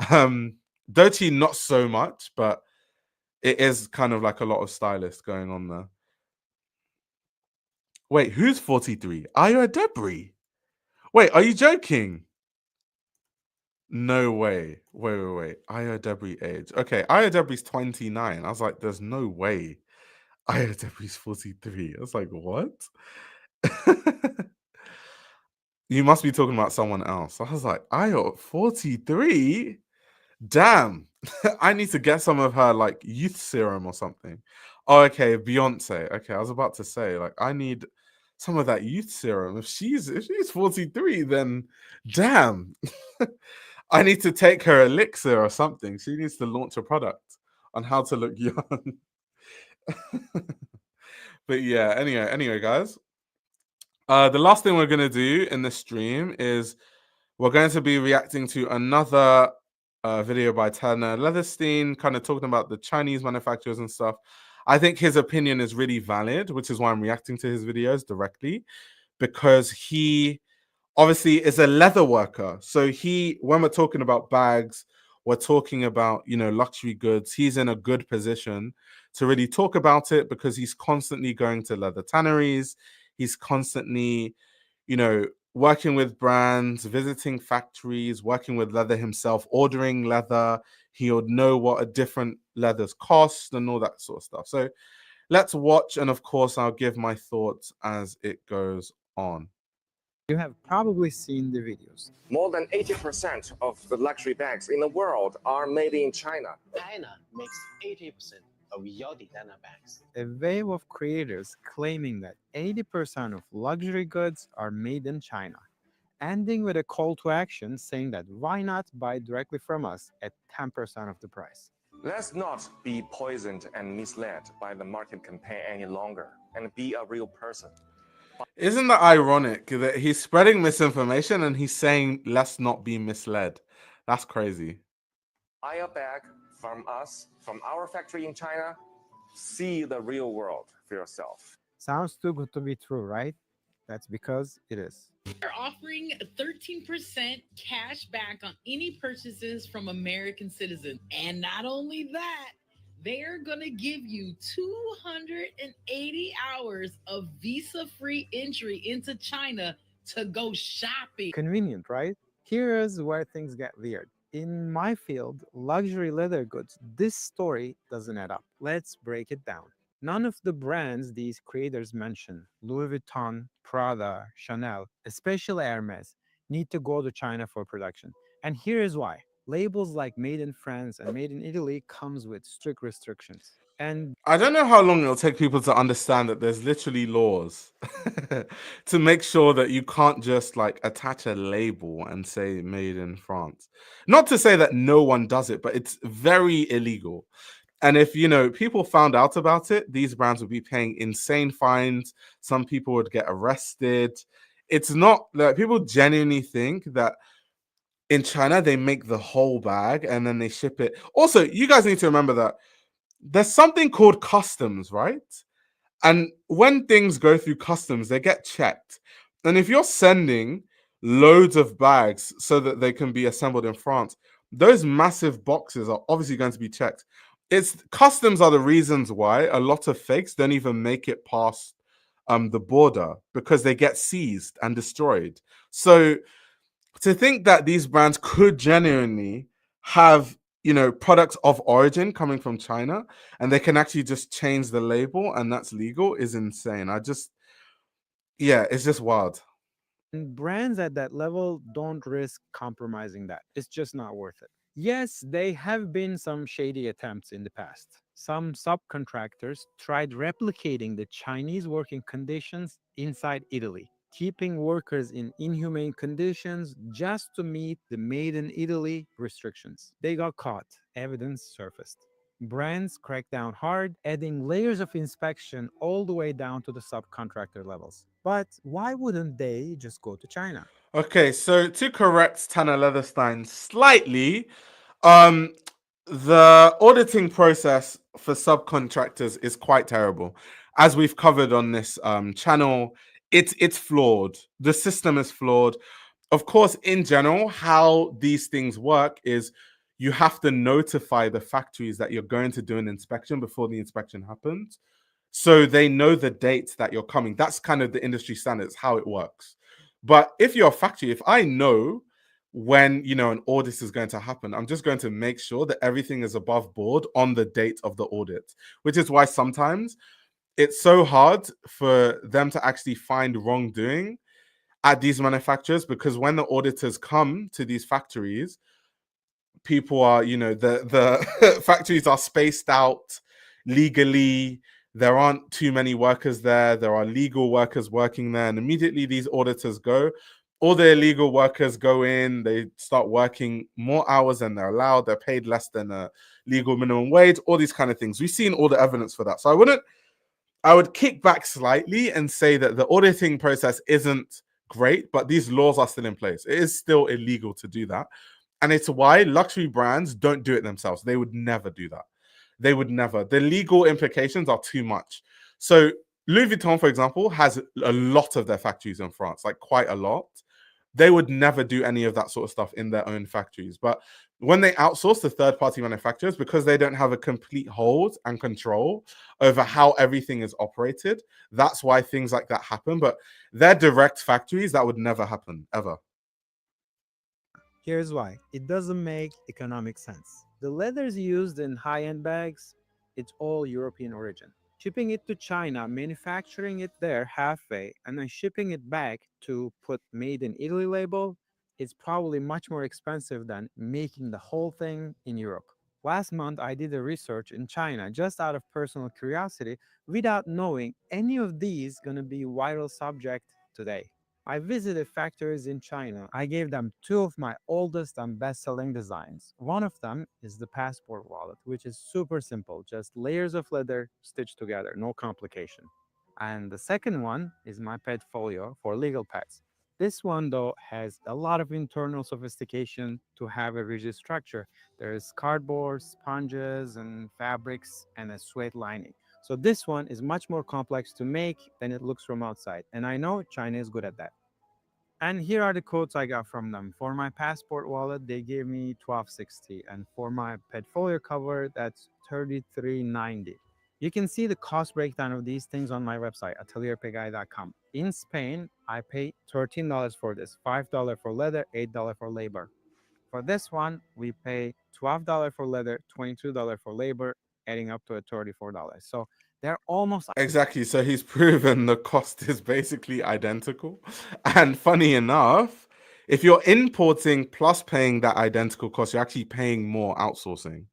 Dochi, not so much, but it is kind of like a lot of stylists going on there. Wait, who's 43? Aya Debris? Wait, are you joking? No way. Wait. Aya Debris age. Okay, Aya Debri's 29. I was like, there's no way. Aya Debri's 43. I was like, what? You must be talking about someone else. I was like, Aya 43? Damn. I need to get some of her like youth serum or something. Oh, okay, Beyonce. Okay, I was about to say, like, I need some of that youth serum. If she's 43, then damn. I need to take her elixir or something. She needs to launch a product on how to look young. But yeah, anyway, guys. The last thing we're gonna do in the stream is we're going to be reacting to another video by Tanner Leatherstein, kind of talking about the Chinese manufacturers and stuff. I think his opinion is really valid, which is why I'm reacting to his videos directly, because he obviously is a leather worker. So when we're talking about bags, we're talking about, luxury goods. He's in a good position to really talk about it because he's constantly going to leather tanneries. He's constantly, working with brands, visiting factories, working with leather himself, ordering leather. He'll know what a different leathers cost and all that sort of stuff. So let's watch. And of course, I'll give my thoughts as it goes on. You have probably seen the videos. More than 80% of the luxury bags in the world are made in China. China makes 80% of your designer bags. A wave of creators claiming that 80% of luxury goods are made in China, ending with a call to action saying that why not buy directly from us at 10% of the price. Let's not be poisoned and misled by the market campaign any longer and be a real person. Isn't that ironic that he's spreading misinformation and he's saying, let's not be misled? That's crazy. Buy a bag from us, from our factory in China. See the real world for yourself. Sounds too good to be true, right? That's because it is. They're offering 13% cash back on any purchases from American citizens. And not only that, they're going to give you 280 hours of visa-free entry into China to go shopping. Convenient, right? Here is where things get weird. In my field, luxury leather goods, this story doesn't add up. Let's break it down. None of the brands these creators mention, Louis Vuitton, Prada, Chanel, especially Hermes, need to go to China for production. And here is why. Labels like Made in France and Made in Italy comes with strict restrictions. And I don't know how long it'll take people to understand that there's literally laws to make sure that you can't just like attach a label and say made in France. Not to say that no one does it, but it's very illegal. And if, people found out about it, these brands would be paying insane fines. Some people would get arrested. It's not like people genuinely think that in China, they make the whole bag and then they ship it. Also, you guys need to remember that there's something called customs, right? And when things go through customs, they get checked. And if you're sending loads of bags so that they can be assembled in France, those massive boxes are obviously going to be checked. It's customs are the reasons why a lot of fakes don't even make it past the border because they get seized and destroyed. So to think that these brands could genuinely have products of origin coming from China and they can actually just change the label and that's legal is insane. Yeah, it's just wild. And brands at that level don't risk compromising that. It's just not worth it. Yes, there have been some shady attempts in the past. Some subcontractors tried replicating the Chinese working conditions inside Italy, keeping workers in inhumane conditions just to meet the Made in Italy restrictions. They got caught, evidence surfaced. Brands cracked down hard, adding layers of inspection all the way down to the subcontractor levels. But why wouldn't they just go to China? Okay, so to correct Tanner Leatherstein slightly, um, the auditing process for subcontractors is quite terrible. As we've covered on this channel, it's flawed. The system is flawed. Of course, in general, how these things work is you have to notify the factories that you're going to do an inspection before the inspection happens. So they know the date that you're coming. That's kind of the industry standards, how it works. But if you're a factory, if I know when an audit is going to happen, I'm just going to make sure that everything is above board on the date of the audit, which is why sometimes it's so hard for them to actually find wrongdoing at these manufacturers, because when the auditors come to these factories, people are, the factories are spaced out legally. There aren't too many workers there. There are legal workers working there. And immediately these auditors go, all the illegal workers go in, they start working more hours than they're allowed. They're paid less than a legal minimum wage, all these kind of things. We've seen all the evidence for that. So I would kick back slightly and say that the auditing process isn't great, but these laws are still in place. It is still illegal to do that. And it's why luxury brands don't do it themselves. They would never do that. They would never. The legal implications are too much. So Louis Vuitton, for example, has a lot of their factories in France, like quite a lot. They would never do any of that sort of stuff in their own factories. But when they outsource to third-party manufacturers, because they don't have a complete hold and control over how everything is operated, that's why things like that happen. But their direct factories, that would never happen, ever. Here's why. It doesn't make economic sense. The leathers used in high-end bags, it's all European origin. Shipping it to China, manufacturing it there halfway, and then shipping it back to put made in Italy label, is probably much more expensive than making the whole thing in Europe. Last month, I did a research in China just out of personal curiosity without knowing any of these gonna be viral subject today. I visited factories in China. I gave them two of my oldest and best-selling designs. One of them is the passport wallet, which is super simple, just layers of leather stitched together, no complication. And the second one is my pet folio for legal pets. This one, though, has a lot of internal sophistication to have a rigid structure. There's cardboard, sponges, and fabrics, and a suede lining. So this one is much more complex to make than it looks from outside. And I know China is good at that. And here are the quotes I got from them. For my passport wallet, they gave me 1260, and for my portfolio cover, that's 3390. You can see the cost breakdown of these things on my website, atelierpegai.com. In Spain, I pay $13 for this, $5 for leather, $8 for labor. For this one, we pay $12 for leather, $22 for labor, adding up to a $34. So they're almost Exactly. So he's proven the cost is basically identical. And funny enough, if you're importing plus paying that identical cost, you're actually paying more outsourcing.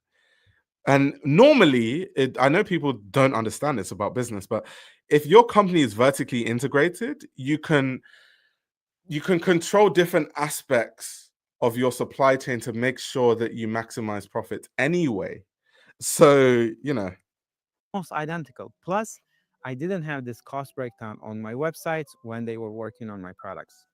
And normally, I know people don't understand this about business, but if your company is vertically integrated, you can control different aspects of your supply chain to make sure that you maximize profit anyway. So, almost identical. Plus, I didn't have this cost breakdown on my websites when they were working on my products.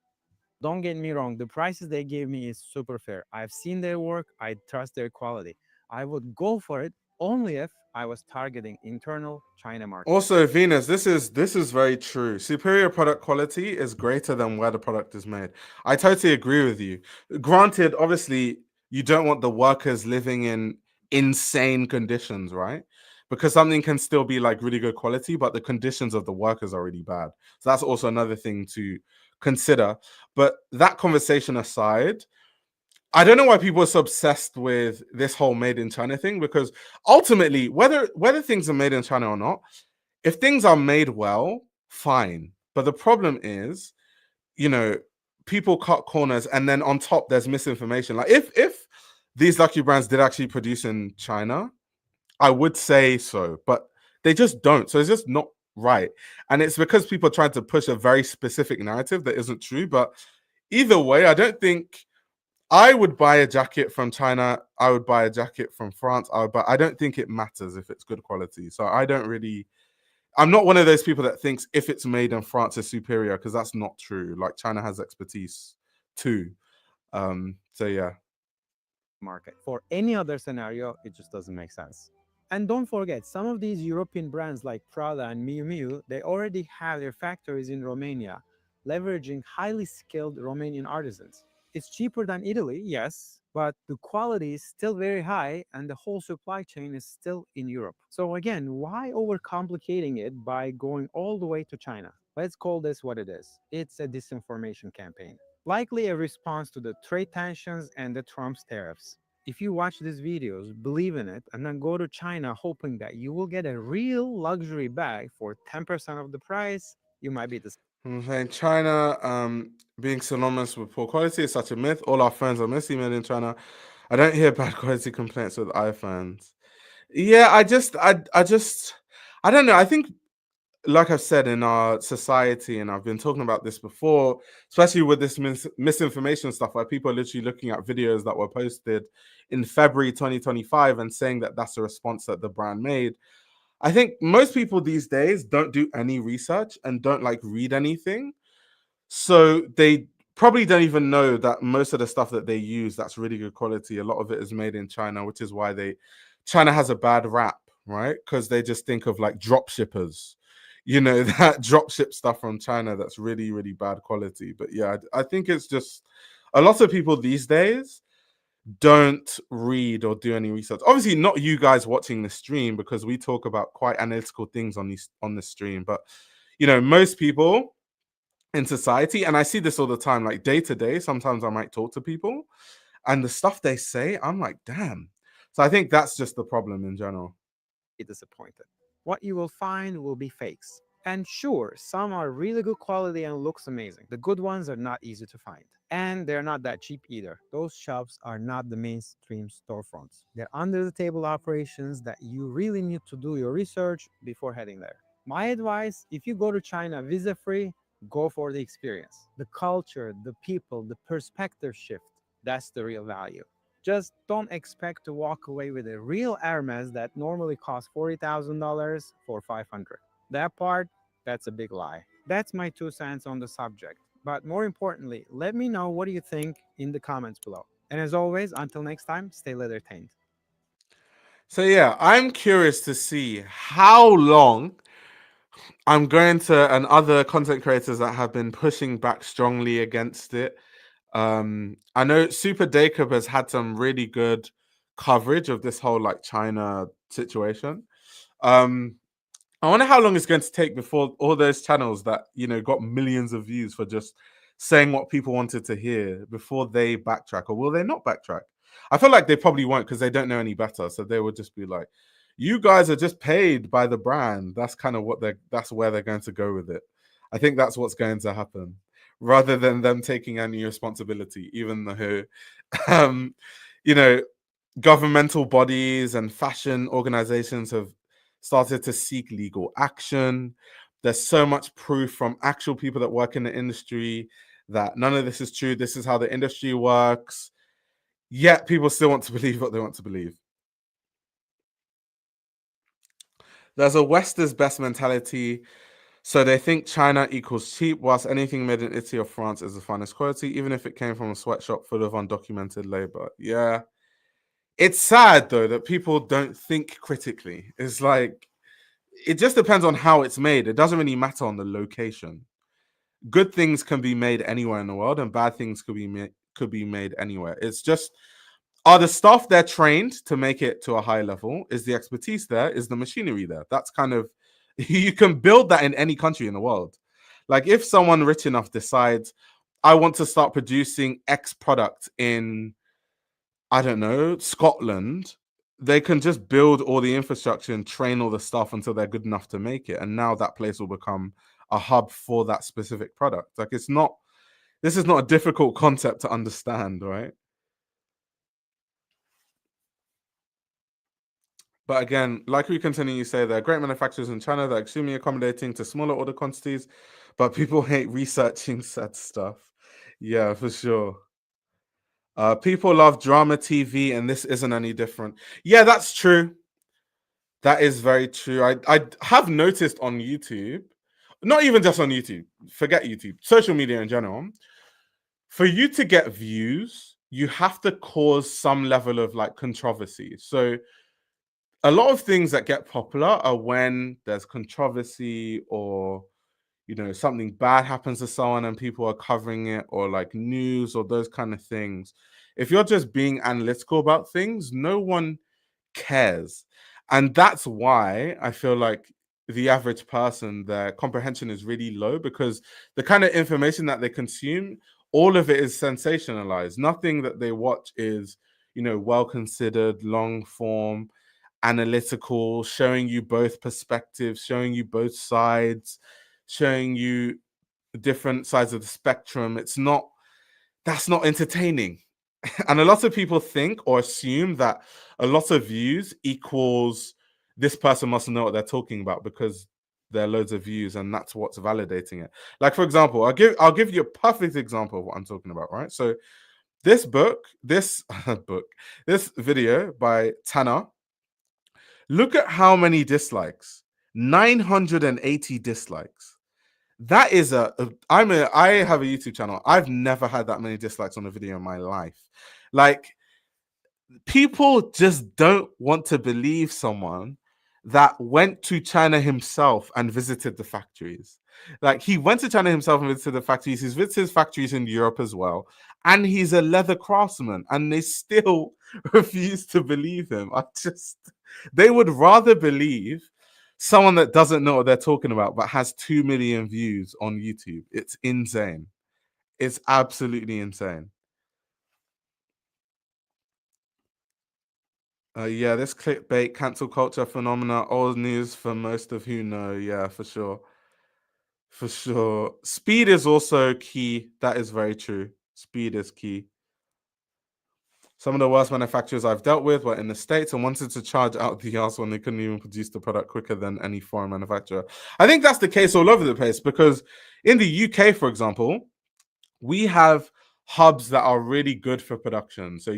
Don't get me wrong, the prices they gave me is super fair. I've seen their work, I trust their quality. I would go for it only if I was targeting internal China market. Also, Venus, this is very true. Superior product quality is greater than where the product is made. I totally agree with you. Granted, obviously, you don't want the workers living in insane conditions, right? Because something can still be like really good quality, but the conditions of the workers are really bad. So that's also another thing to consider. But that conversation aside, I don't know why people are so obsessed with this whole made in China thing, because ultimately, whether things are made in China or not, if things are made well, fine. But the problem is, you know, people cut corners, and then on top there's misinformation. Like if these luxury brands did actually produce in China, I would say so, but they just don't. So it's just not right. And it's because people are trying to push a very specific narrative that isn't true. But either way, I don't think I would buy a jacket from China. I would buy a jacket from France. But I don't think it matters if it's good quality. So I don't really. I'm not one of those people that thinks if it's made in France is superior, because that's not true. Like China has expertise too. So yeah. Market. For any other scenario, it just doesn't make sense. And don't forget, some of these European brands like Prada and Miu Miu, they already have their factories in Romania, leveraging highly skilled Romanian artisans. It's cheaper than Italy, yes, but the quality is still very high and the whole supply chain is still in Europe. So again, why overcomplicating it by going all the way to China? Let's call this what it is. It's a disinformation campaign, likely a response to the trade tensions and the Trump's tariffs. If you watch these videos, believe in it, and then go to China hoping that you will get a real luxury bag for 10% of the price, you might be disappointed. I'm saying China being synonymous with poor quality is such a myth. All our phones are mostly made in China. I don't hear bad quality complaints with iPhones. Yeah, I don't know. I think, like I've said, in our society, and I've been talking about this before, especially with this misinformation stuff, where people are literally looking at videos that were posted in February 2025 and saying that that's a response that the brand made. I think most people these days don't do any research and don't like read anything. So they probably don't even know that most of the stuff that they use that's really good quality, a lot of it is made in China, which is why China has a bad rap, right? Because they just think of like drop shippers, that drop ship stuff from China that's really, really bad quality. But yeah, I think it's just a lot of people these days don't read or do any research. Obviously, not you guys watching the stream, because we talk about quite analytical things on the stream. But most people in society, and I see this all the time, like day to day, sometimes I might talk to people and the stuff they say, I'm like, damn. So I think that's just the problem in general. Be disappointed. What you will find will be fakes. And sure, some are really good quality and looks amazing. The good ones are not easy to find. And they're not that cheap either. Those shops are not the mainstream storefronts. They're under the table operations that you really need to do your research before heading there. My advice, if you go to China visa free, go for the experience. The culture, the people, the perspective shift. That's the real value. Just don't expect to walk away with a real Hermes that normally costs $40,000 for $500. That part, that's a big lie. That's my 2 cents on the subject. But more importantly, let me know what you think in the comments below. And as always, until next time, stay entertained. So yeah, I'm curious to see how long I'm going to, and other content creators that have been pushing back strongly against it. I know Super Jacob has had some really good coverage of this whole like China situation. Um, I wonder how long it's going to take before all those channels that got millions of views for just saying what people wanted to hear, before they backtrack, or will they not backtrack? I feel like they probably won't, because they don't know any better. So they would just be like, "You guys are just paid by the brand." That's kind of that's where they're going to go with it. I think that's what's going to happen, rather than them taking any responsibility, even though, um, you know, governmental bodies and fashion organizations have started to seek legal action. There's so much proof from actual people that work in the industry that none of this is true. This is how the industry works. Yet people still want to believe what they want to believe. There's a West is best mentality. So they think China equals cheap, whilst anything made in Italy or France is the finest quality, even if it came from a sweatshop full of undocumented labor. Yeah. It's sad though that people don't think critically. It's like it just depends on how it's made. It doesn't really matter on the location. Good things can be made anywhere in the world, and bad things could be made anywhere. It's just, are the staff there trained to make it to a high level? Is the expertise there? Is the machinery there? That's kind of you can build that in any country in the world. Like if someone rich enough decides, I want to start producing X product in, I don't know, Scotland, they can just build all the infrastructure and train all the stuff until they're good enough to make it. And now that place will become a hub for that specific product. Like this is not a difficult concept to understand, right? But again, like we continue to say, there are great manufacturers in China that are extremely accommodating to smaller order quantities, but people hate researching said stuff. Yeah, for sure. People love drama TV, and this isn't any different. Yeah, that's true. That is very true. I have noticed on YouTube, not even just on YouTube, forget YouTube, social media in general, for you to get views, you have to cause some level of like controversy. So a lot of things that get popular are when there's controversy or something bad happens to someone and people are covering it, or like news or those kind of things. If you're just being analytical about things, no one cares. And that's why I feel like the average person, their comprehension is really low, because the kind of information that they consume, all of it is sensationalized. Nothing that they watch is well considered, long form, analytical, showing you both perspectives, showing you both sides, showing you different sides of the spectrum. That's not entertaining. And a lot of people think or assume that a lot of views equals this person must know what they're talking about because there are loads of views, and that's what's validating it. Like, for example, I'll give you a perfect example of what I'm talking about, right? So this this video by Tanner, look at how many dislikes. 980 dislikes. That is I have a YouTube channel. I've never had that many dislikes on a video in my life. Like, people just don't want to believe someone that went to China himself and visited the factories. Like, he went to China himself and visited the factories. He's visited factories in Europe as well. And he's a leather craftsman, and they still refuse to believe him. They would rather believe someone that doesn't know what they're talking about, but has 2 million views on YouTube. It's insane. It's absolutely insane. Yeah, this clickbait, cancel culture phenomena, old news for most of who know. Yeah, for sure. For sure. Speed is also key. That is very true. Speed is key. Some of the worst manufacturers I've dealt with were in the States and wanted to charge out the ass when they couldn't even produce the product quicker than any foreign manufacturer. I think that's the case all over the place, because in the UK, for example, we have hubs that are really good for production. So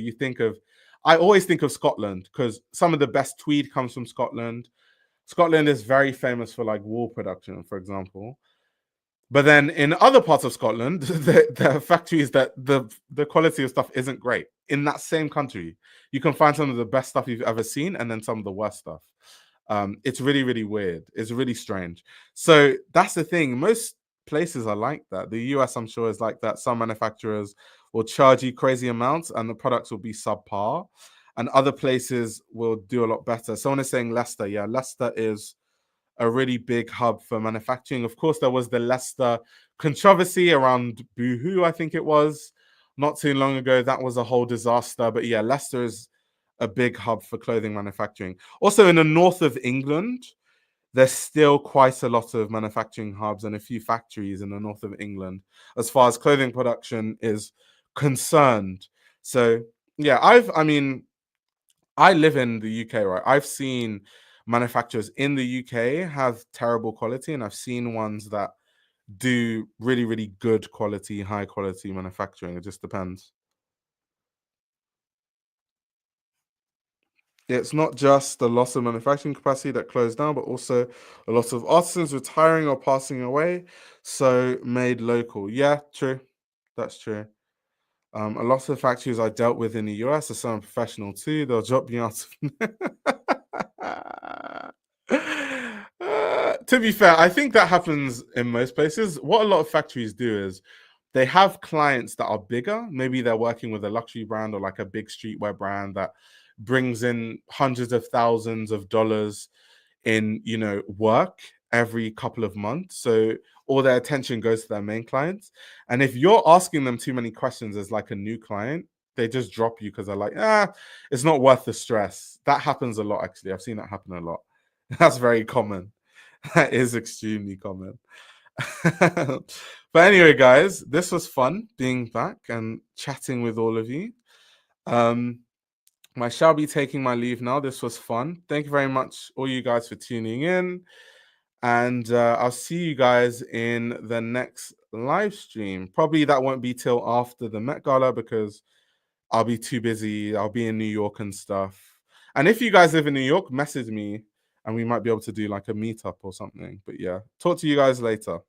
I always think of Scotland, because some of the best tweed comes from Scotland. Scotland is very famous for like wool production, for example. But then in other parts of Scotland, the factories that the quality of stuff isn't great. In that same country, you can find some of the best stuff you've ever seen, and then some of the worst stuff. It's really, really weird. It's really strange. So that's the thing. Most places are like that. The US, I'm sure, is like that. Some manufacturers will charge you crazy amounts, and the products will be subpar. And other places will do a lot better. Someone is saying Leicester. Yeah, Leicester is a really big hub for manufacturing. Of course, there was the Leicester controversy around Boohoo, I think it was, not too long ago. That was a whole disaster. But yeah, Leicester is a big hub for clothing manufacturing. Also, in the north of England, there's still quite a lot of manufacturing hubs and a few factories in the north of England as far as clothing production is concerned. So yeah, I live in the UK, right? I've seen manufacturers in the UK have terrible quality, and I've seen ones that do really, really good quality, high quality manufacturing. It just depends. It's not just the loss of manufacturing capacity that closed down, but also a lot of artisans retiring or passing away, so made local. Yeah, true. That's true. A lot of factories I dealt with in the US are so unprofessional too. They'll drop you out of... To be fair, I think that happens in most places. What a lot of factories do is they have clients that are bigger. Maybe they're working with a luxury brand or like a big streetwear brand that brings in hundreds of thousands of dollars in, you know, work every couple of months. So all their attention goes to their main clients. And if you're asking them too many questions as like a new client, they just drop you because they're like, it's not worth the stress. That happens a lot, actually. I've seen that happen a lot. That's very common. That is extremely common. But anyway, guys, this was fun being back and chatting with all of you. I shall be taking my leave now. This was fun. Thank you very much, all you guys, for tuning in. And I'll see you guys in the next live stream. Probably that won't be till after the Met Gala because I'll be too busy. I'll be in New York and stuff. And if you guys live in New York, message me and we might be able to do like a meetup or something. But yeah, talk to you guys later.